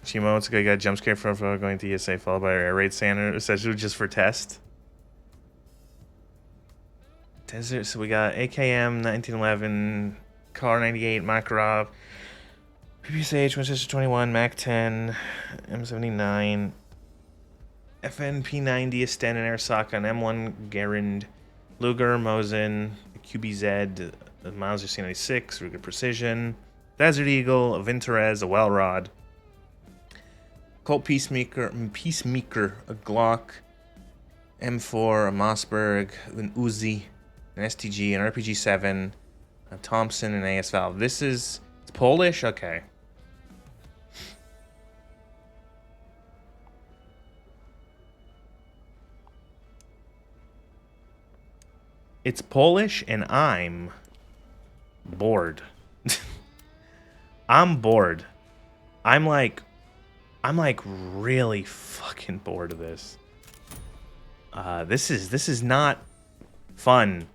Chimo, it's a good guy. Jump scare from going to ESA followed by air raid Santa, essentially just for test. Desert, so we got AKM 1911, Car 98, Makarov, PPSH 1621, Mac 10, M79, FNP 90, Asten and Arasaka, an M1 Garand, Luger, Mosin, QBZ, a Mauser C96, Ruger Precision, Desert Eagle, a Vintorez, a Welrod, Colt Peacemaker, a Glock, M4, a Mossberg, an Uzi, an STG, an RPG-7, a Thompson, and AS Valve. This is... It's Polish? Okay. It's Polish, and I'm bored. I'm bored. I'm like really fucking bored of this. This is not fun.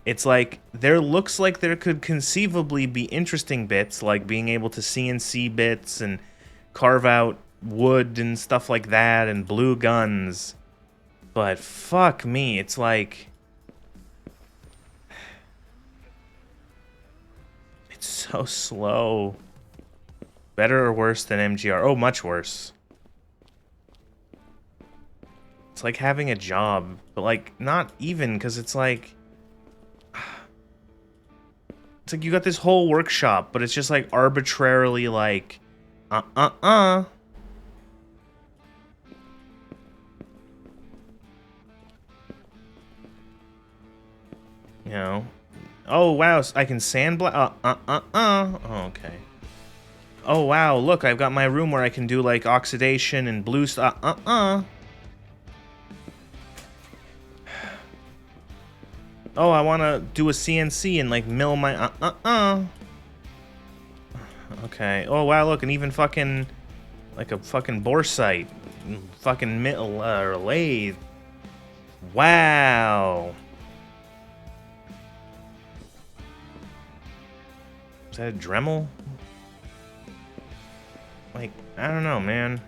It's like there looks like there could conceivably be interesting bits, like being able to CNC bits and carve out wood and stuff like that, and blue guns. But fuck me, it's like it's so slow. Better or worse than MGR? Oh, much worse. It's like having a job, but like not even, because it's like you got this whole workshop, but it's just like arbitrarily like You know. Oh wow, I can sandblast. Oh, okay. Oh wow, look, I've got my room where I can do like oxidation and blue stuff. Oh, I want to do a CNC and like mill my Okay. Oh wow, look, and even fucking like a fucking bore site, fucking mill or lathe. Wow. Is that a Dremel? Like, I don't know, man.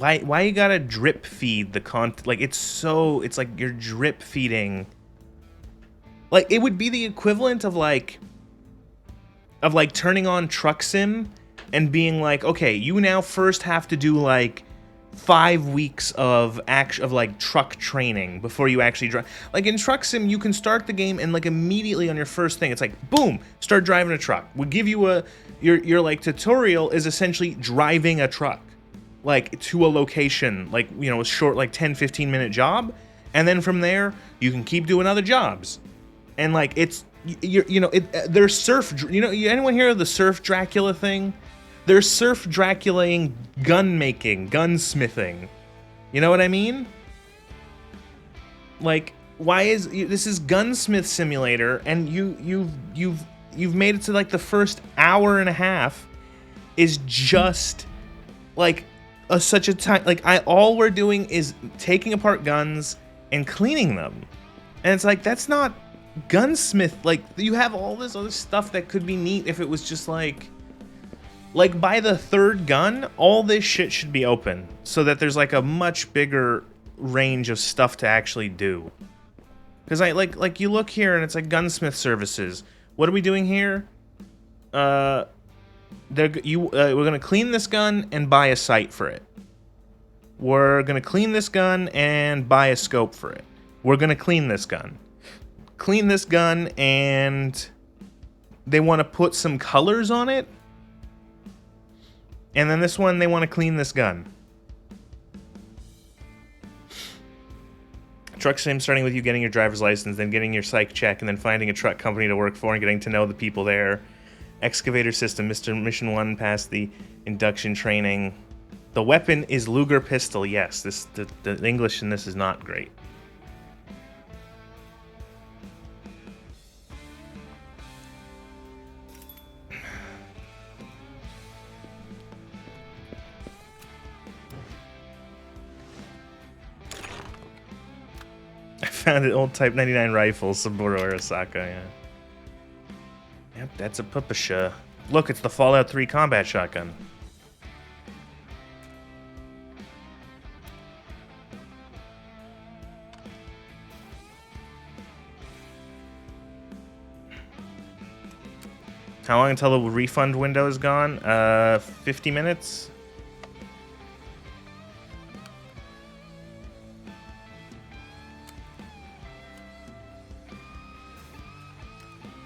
Why you gotta drip feed the content? Like, it's like you're drip feeding. Like, it would be the equivalent of like turning on Truck Sim and being like, okay, you now first have to do like 5 weeks of like truck training before you actually drive. Like in Truck Sim, you can start the game and like immediately on your first thing, it's like, boom, start driving a truck. We give you your like tutorial is essentially driving a truck, like to a location, like, you know, a short like 10-15 minute job, and then from there you can keep doing other jobs. And like it's there's surf, anyone hear of the surf Dracula thing? There's surf Draculaing gun making, gunsmithing. You know what I mean? Like, why is this is Gunsmith Simulator, and you've made it to like the first hour and a half is just like such a time, like all we're doing is taking apart guns and cleaning them, and it's like, that's not Gunsmith. Like, you have all this other stuff that could be neat if it was just like by the third gun, all this shit should be open so that there's like a much bigger range of stuff to actually do. Because I like you look here and it's like Gunsmith services. What are we doing here? We're gonna clean this gun and buy a sight for it. We're gonna clean this gun and buy a scope for it. We're gonna clean this gun, and they want to put some colors on it. And then this one, they want to clean this gun. Truck Sim, starting with you getting your driver's license, then getting your psych check, and then finding a truck company to work for and getting to know the people there. Excavator system, Mission 1 passed the induction training. The weapon is Luger pistol, yes. The English in this is not great. Found an old Type 99 rifle, Saburo Arasaka, yeah. Yep, that's a pupasha. Look, it's the Fallout 3 combat shotgun. How long until the refund window is gone? 50 minutes?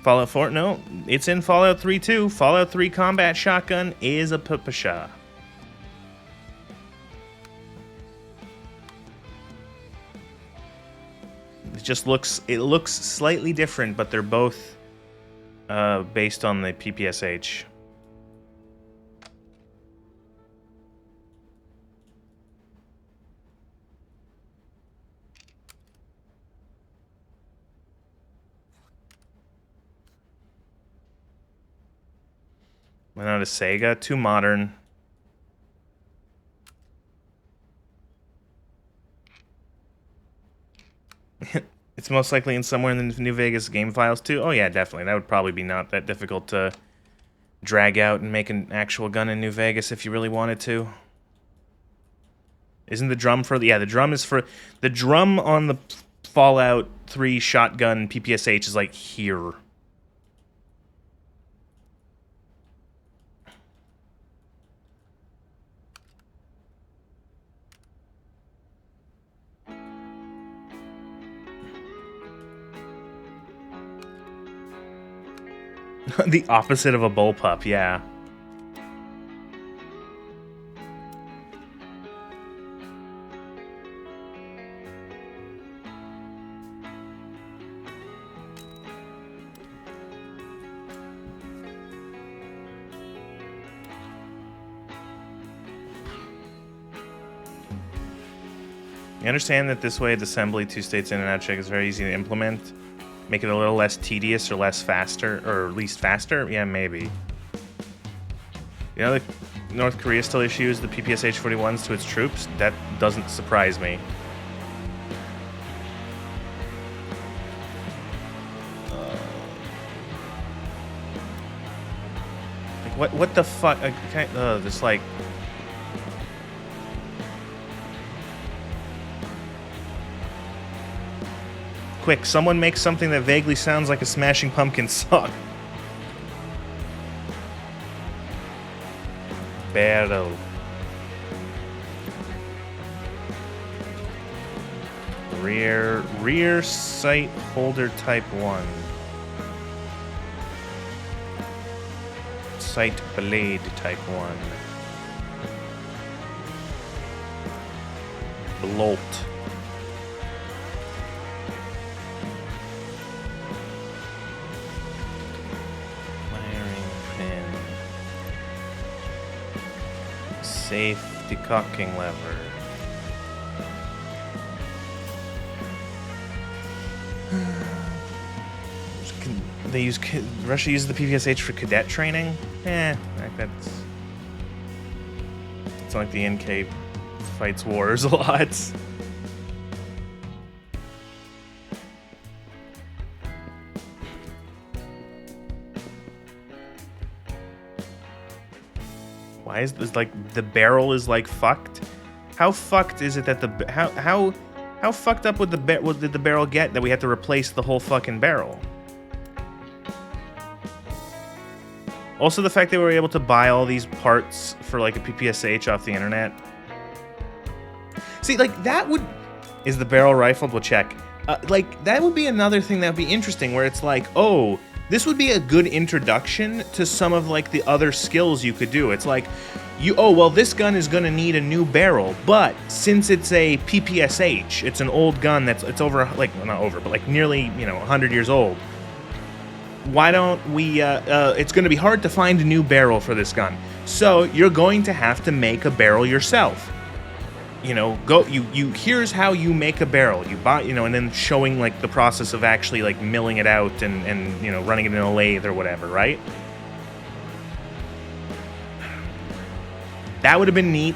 Fallout 4? No, it's in Fallout 3 too. Fallout 3 combat shotgun is a pupasha. It looks slightly different, but they're both based on the PPSH. Went out of Sega, too modern. It's most likely in somewhere in the New Vegas game files too. Oh yeah, definitely. That would probably be not that difficult to drag out and make an actual gun in New Vegas if you really wanted to. Isn't the drum for the... Yeah, the drum is for... The drum on the Fallout 3 shotgun PPSH is like here. The opposite of a bullpup, yeah. You understand that this way it's assembly, 2 states in and out check is very easy to implement? Make it a little less tedious or less faster, or at least faster? Yeah, maybe. You know, North Korea still issues the PPSH-41s to its troops? That doesn't surprise me. Like, what the fuck? Just like... Quick, someone make something that vaguely sounds like a Smashing Pumpkins song. Barrel. Rear sight holder type 1. Sight blade type 1. Blolt. Wiring pin. Safety cocking lever. They use Russia uses the PPSH for cadet training. Like that's it's not like the NK fights wars a lot. Why is this like the barrel is like fucked? How fucked is it that the how fucked up would what did the barrel get that we had to replace the whole fucking barrel? Also, the fact that we were able to buy all these parts for like a PPSH off the internet. See, like that would is the barrel rifled? We'll check. Like that would be another thing that would be interesting, where it's like, oh, this would be a good introduction to some of like the other skills you could do. It's like, well, this gun is gonna need a new barrel, but since it's a PPSH, it's an old gun it's over like well, not over, but like nearly 100 years old. Why don't we, it's going to be hard to find a new barrel for this gun. So you're going to have to make a barrel yourself. Here's how you make a barrel. You buy, and then showing like the process of actually like milling it out and running it in a lathe or whatever, right? That would have been neat.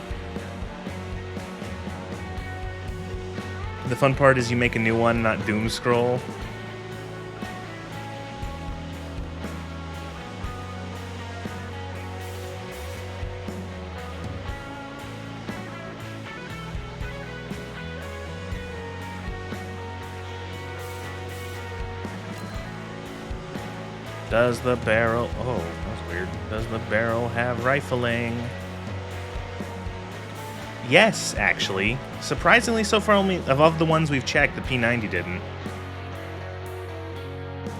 The fun part is you make a new one, not doom scroll. Does the barrel... Oh, that's weird. Does the barrel have rifling? Yes, actually. Surprisingly, so far only... Of the ones we've checked, the P90 didn't.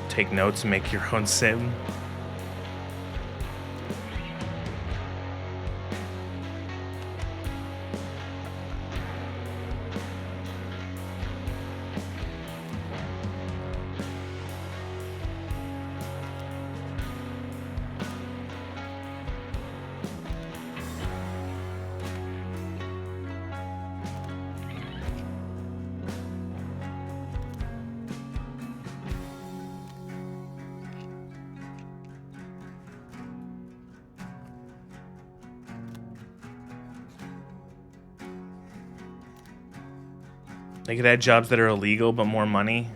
Take notes, make your own sim. They could add jobs that are illegal, but more money.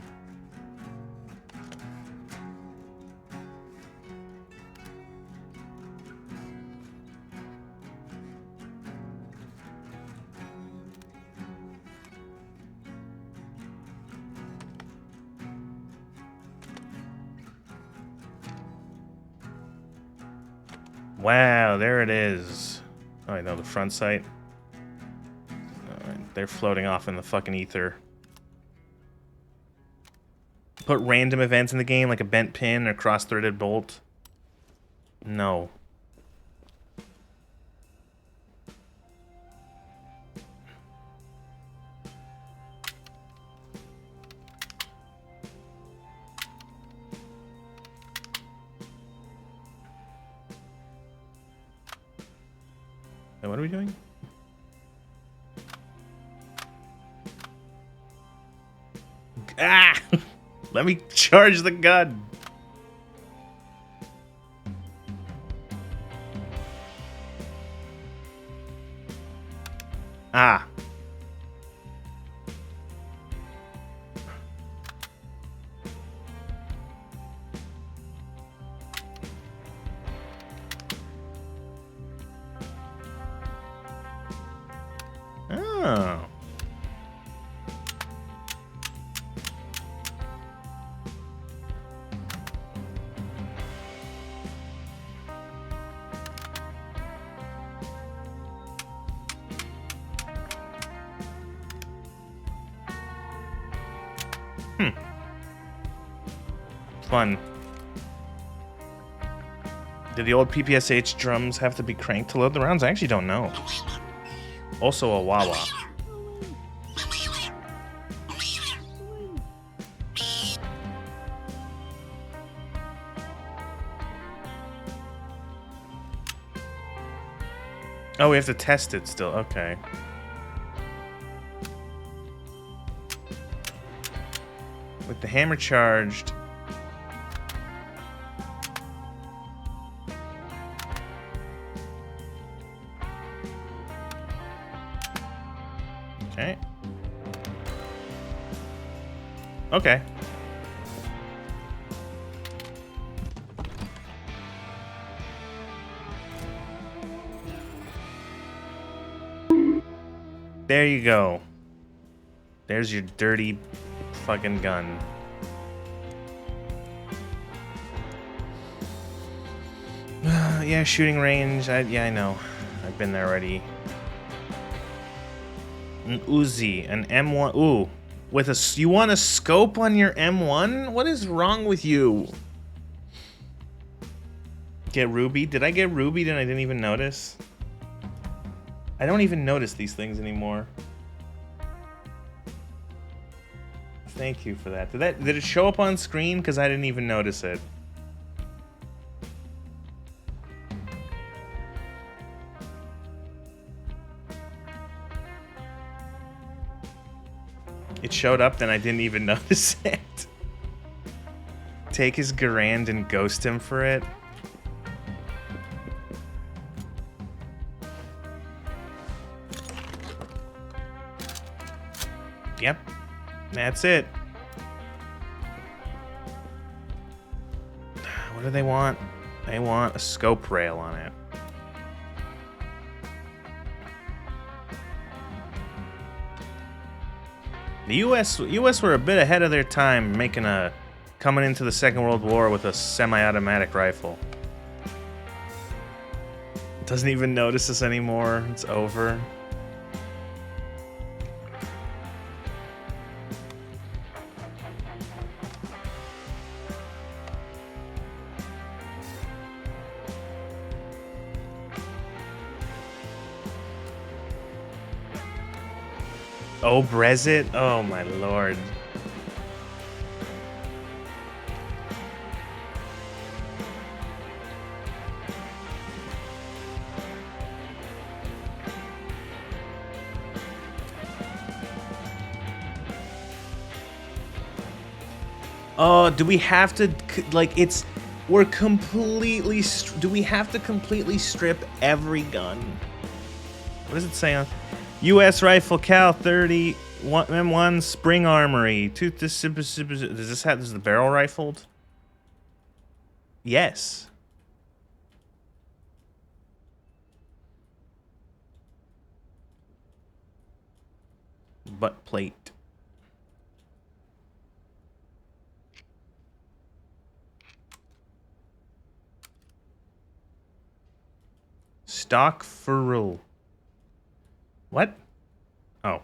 Wow, there it is. Oh, no, the front sight. They're floating off in the fucking ether. Put random events in the game, like a bent pin or cross-threaded bolt. No. Wait, what are we doing? Ah! Let me charge the gun. Ah. Oh. fun. Did the old PPSH drums have to be cranked to load the rounds? I actually don't know. Also a wah-wah. Oh, we have to test it still. Okay. With the hammer charged. Okay. Okay. There you go. There's your dirty fucking gun. Yeah, shooting range. Yeah, I know. I've been there already. An Uzi, an M1. Ooh, with a. You want a scope on your M1? What is wrong with you? Get ruby? Did I get ruby and I didn't even notice? I don't even notice these things anymore. Thank you for that. Did it show up on screen? Because I didn't even notice it. It showed up, then I didn't even notice it. Take his Garand and ghost him for it. Yep, that's it. What do they want? They want a scope rail on it. The US were a bit ahead of their time coming into the Second World War with a semi-automatic rifle. Doesn't even notice us anymore. It's over. Oh, Brexit? Oh my lord. Oh, do we have to, like, we're completely, do we have to completely strip every gun? What does it say on? U.S. rifle cal 30 M1 spring armory. Does the barrel rifled? Yes. Butt plate. Stock ferrule. What? Oh.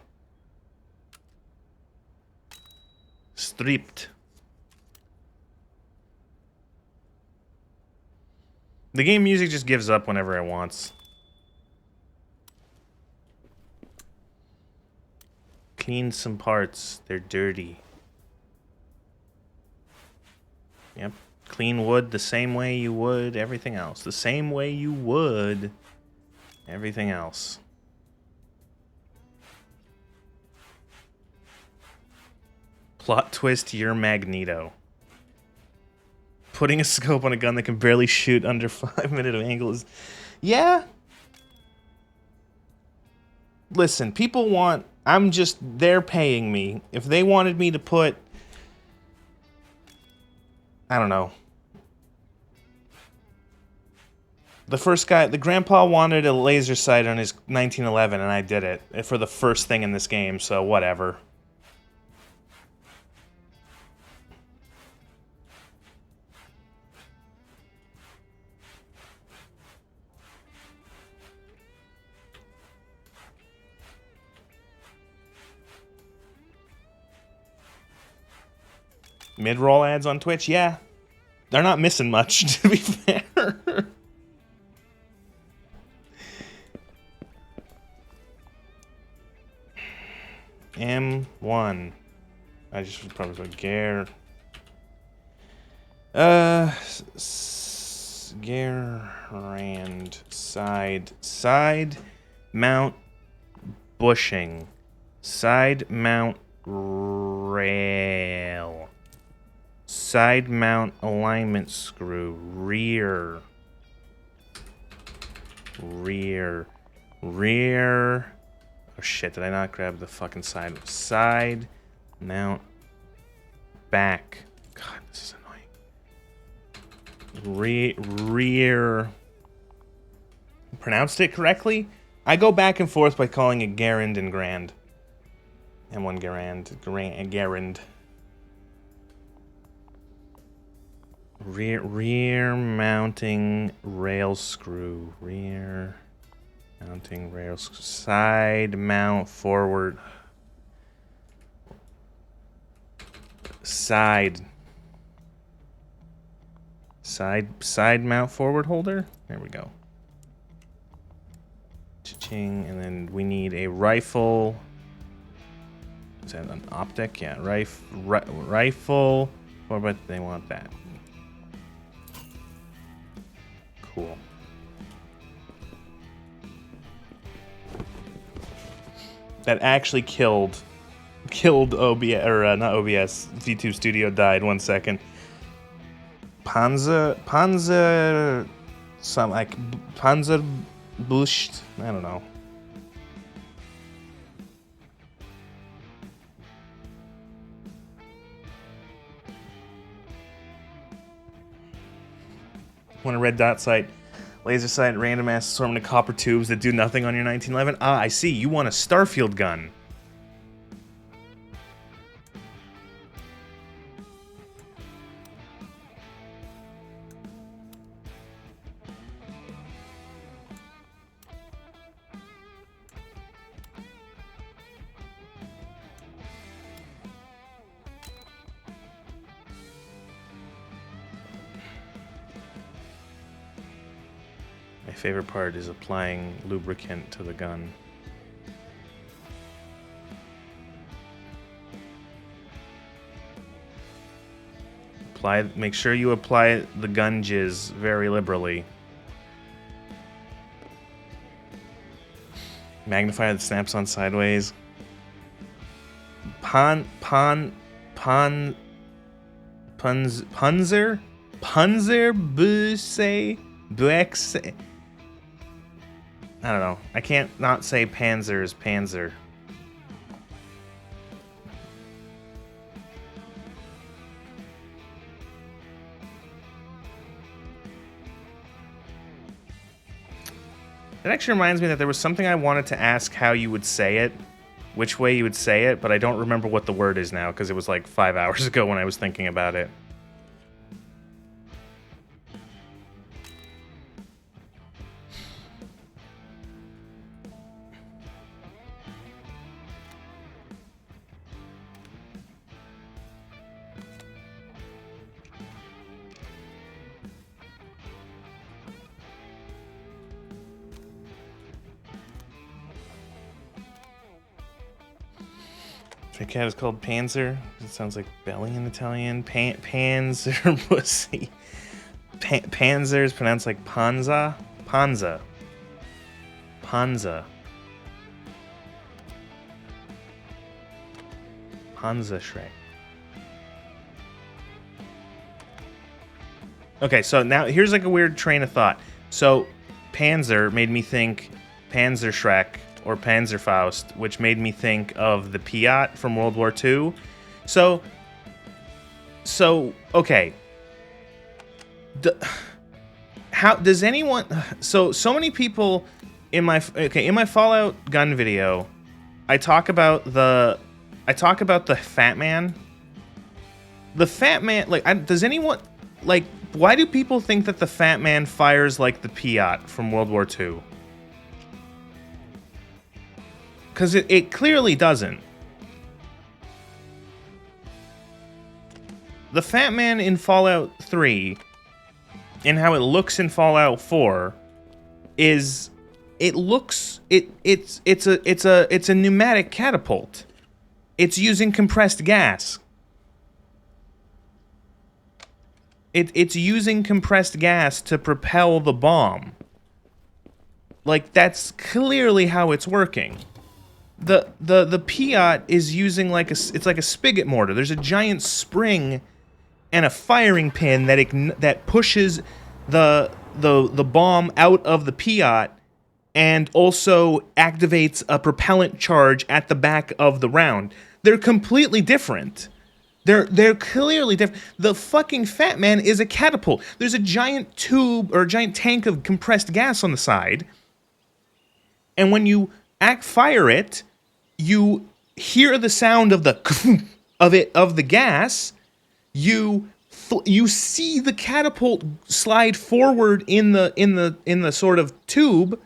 Stripped. The game music just gives up whenever it wants. Clean some parts. They're dirty. Yep. Clean wood the same way you would everything else. The same way you would everything else. Plot twist, you're Magneto. Putting a scope on a gun that can barely shoot under 5 minutes of angle is... Yeah. Listen, people want... They're paying me. If they wanted me to put... I don't know. The first guy... The grandpa wanted a laser sight on his 1911, and I did it. For the first thing in this game, so whatever. Mid-roll ads on Twitch? Yeah. They're not missing much, to be fair. M1. I just would probably put Garand. Side mount bushing. Side mount rail. Side mount alignment screw. Rear. Oh shit, did I not grab the fucking side? Side mount back. God, this is annoying. Rear. Pronounced it correctly? I go back and forth by calling it Garand and Grand. M1 Garand. Rear mounting rail screw. Rear mounting rail screw. Side mount forward. Side mount forward holder. There we go. Cha-ching, and then we need a rifle. Is that an optic? Yeah, rifle. But they want that. Cool. That actually killed OBS, or not OBS, V2 Studio died 1 second. Panzer, some like Panzer Busht, I don't know. Want a red dot sight, laser sight, random ass assortment of copper tubes that do nothing on your 1911? Ah, I see. You want a Starfield gun. My favorite part is applying lubricant to the gun. Make sure you apply the gun jizz very liberally. Magnifier that snaps on sideways. Panzer Buxe. I don't know. I can't not say Panzer is Panzer. That actually reminds me that there was something I wanted to ask how you would say it, which way you would say it, but I don't remember what the word is now because it was like 5 hours ago when I was thinking about it. The cat is called Panzer. It sounds like belly in Italian. Panzer pussy. Panzer is pronounced like Panza. Panza. Panza. Panza Shrek. Okay, so now here's like a weird train of thought. So Panzer made me think Panzer Shrek or Panzerfaust, which made me think of the Piat from World War II. So okay. How does anyone? So many people in my Fallout gun video, I talk about the Fat Man. The Fat Man, like, does anyone like? Why do people think that the Fat Man fires like the Piat from World War II? Because it clearly doesn't. the Fat Man in Fallout 3 and how it looks in Fallout 4 is it's a pneumatic catapult. It's using compressed gas. It's using compressed gas to propel the bomb. Like, that's clearly how it's working. The Piat is using like it's like a spigot mortar. There's a giant spring and a firing pin that pushes the bomb out of the Piat and also activates a propellant charge at the back of the round. They're completely different. They're clearly different. The fucking Fat Man is a catapult. There's a giant tube or a giant tank of compressed gas on the side. And when you fire it, you hear the sound of the of the gas. You see the catapult slide forward in the sort of tube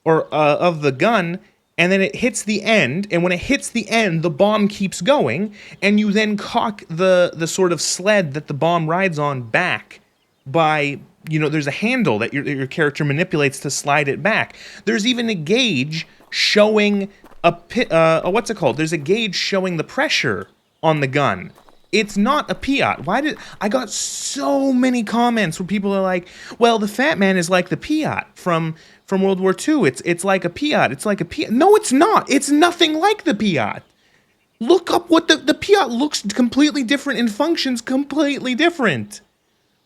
or of the gun, and then it hits the end. And when it hits the end, the bomb keeps going, and you then cock the sort of sled that the bomb rides on back by. There's a handle that your character manipulates to slide it back. There's even a gauge showing what's it called? There's a gauge showing the pressure on the gun. It's not a Piat. I got so many comments where people are like, well, the Fat Man is like the Piat from World War II. It's like a Piat. It's like a Piat. No, it's not. It's nothing like the Piat. Look up what the Piat looks completely different and functions completely different.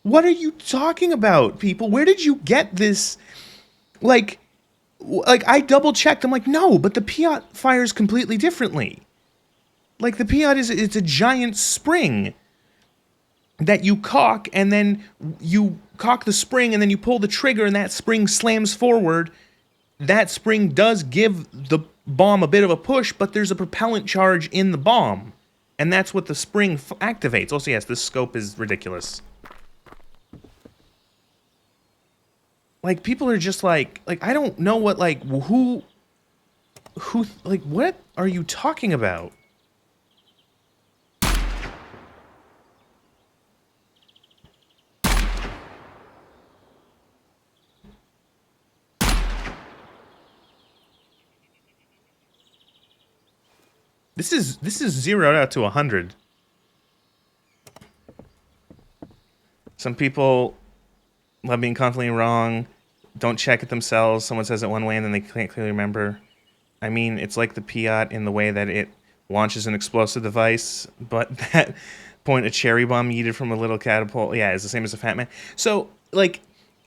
What are you talking about, people? Where did you get this? Like I double checked. I'm like, no, but the Piat fires completely differently. Like the Piat it's a giant spring that you cock, and then you cock the spring, and then you pull the trigger, and that spring slams forward. That spring does give the bomb a bit of a push, but there's a propellant charge in the bomb, and that's what the spring activates. Also, yes, this scope is ridiculous. Like, people are just like, I don't know what, like, who, like, what are you talking about? This is zeroed out to 100. Some people love being constantly wrong, don't check it themselves. Someone says it one way and then they can't clearly remember. I mean, it's like the Piat in the way that it launches an explosive device, but that point a cherry bomb yeeted from a little catapult, yeah, is the same as a Fat Man. So, like,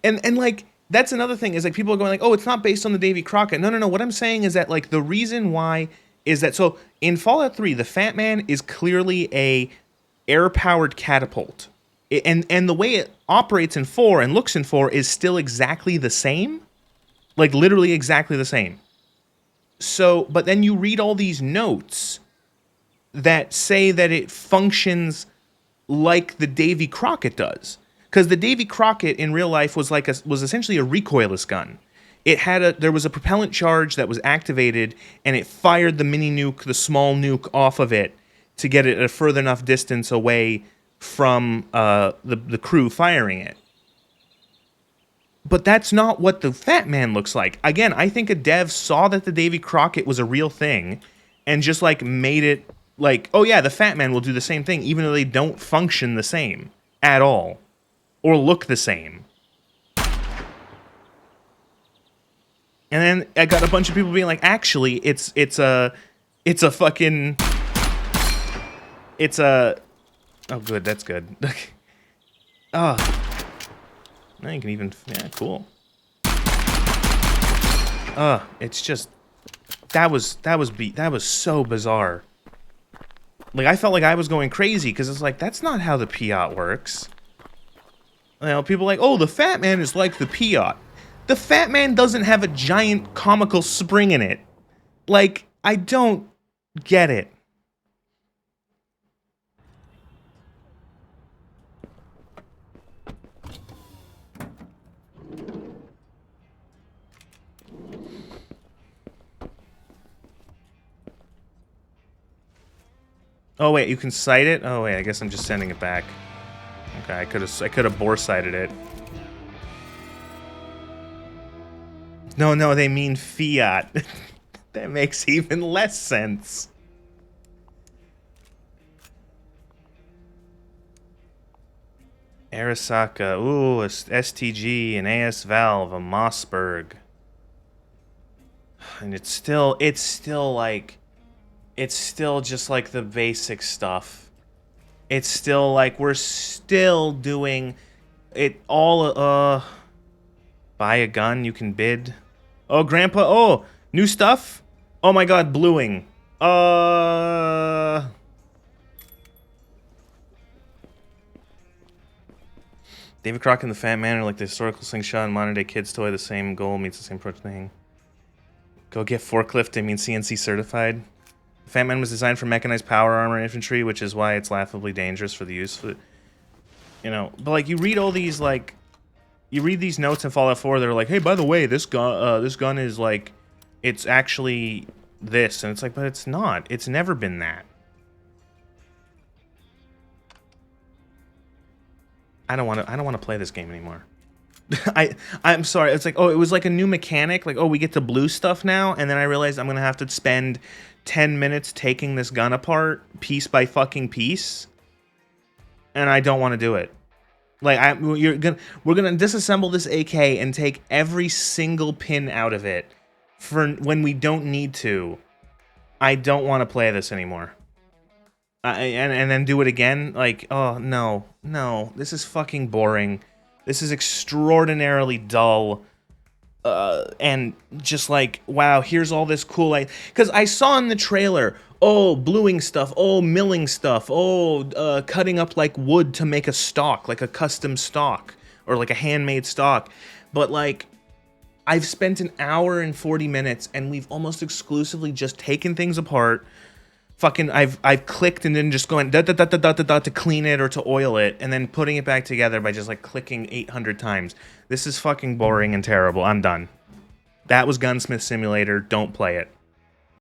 and like, that's another thing, is like, people are going like, oh, it's not based on the Davy Crockett. No. What I'm saying is that, like, the reason why is that, so, in Fallout 3, the Fat Man is clearly a air-powered catapult. And the way it operates in 4 and looks in 4 is still exactly the same. Like, literally exactly the same. So, but then you read all these notes that say that it functions like the Davy Crockett does. Because the Davy Crockett in real life was essentially a recoilless gun. There was a propellant charge that was activated, and it fired the mini nuke, the small nuke, off of it to get it a further enough distance away from the crew firing it. But that's not what the Fat Man looks like. Again, I think a dev saw that the Davy Crockett was a real thing and just, like, made it like, oh yeah, the Fat Man will do the same thing, even though they don't function the same at all or look the same. And then I got a bunch of people being like, actually, it's a oh, good, that's good. Oh. Now you can even, yeah, cool. It's just, that was so bizarre. Like, I felt like I was going crazy, because it's like, that's not how the Piat works. You know, people are like, oh, the Fat Man is like the Piat. The Fat Man doesn't have a giant comical spring in it. Like, I don't get it. Oh wait, you can sight it? Oh wait, I guess I'm just sending it back. Okay, I could have bore sighted it. No, they mean fiat. That makes even less sense. Arasaka, ooh, a STG, an AS Valve, a Mossberg. And it's still just like the basic stuff. It's still like we're still doing it all. Buy a gun, you can bid. Oh, Grandpa, oh, new stuff? Oh my god, bluing. David Crockett and the Fat Man are like the historical slingshot and modern day kids toy. The same goal meets the same approach thing. Go get forklift, I mean CNC certified. The Fat Man was designed for mechanized power armor infantry, which is why it's laughably dangerous for the use of it. You know, but like you read all these like, you read these notes in Fallout 4. They're like, hey, by the way, this gun is like, it's actually this, and it's like, but it's not. It's never been that. I don't want to play this game anymore. I'm sorry. It's like, oh, it was like a new mechanic. Like, oh, we get to blue stuff now, and then I realized I'm gonna have to spend 10 minutes taking this gun apart piece by fucking piece, and I don't want to do it. Like, we're gonna disassemble this AK and take every single pin out of it for when we don't need to. I don't want to play this anymore. And then do it again? Like, oh, no. This is fucking boring. This is extraordinarily dull. And just like, wow, here's all this cool... Because I saw in the trailer, oh, bluing stuff, oh, milling stuff, oh, cutting up, like, wood to make a stock, like a custom stock, or like a handmade stock. But, like, I've spent an hour and 40 minutes, and we've almost exclusively just taken things apart. Fucking, I've clicked and then just going da-da-da-da-da-da to clean it or to oil it, and then putting it back together by just like clicking 800 times. This is fucking boring and terrible. I'm done. That was Gunsmith Simulator. Don't play it.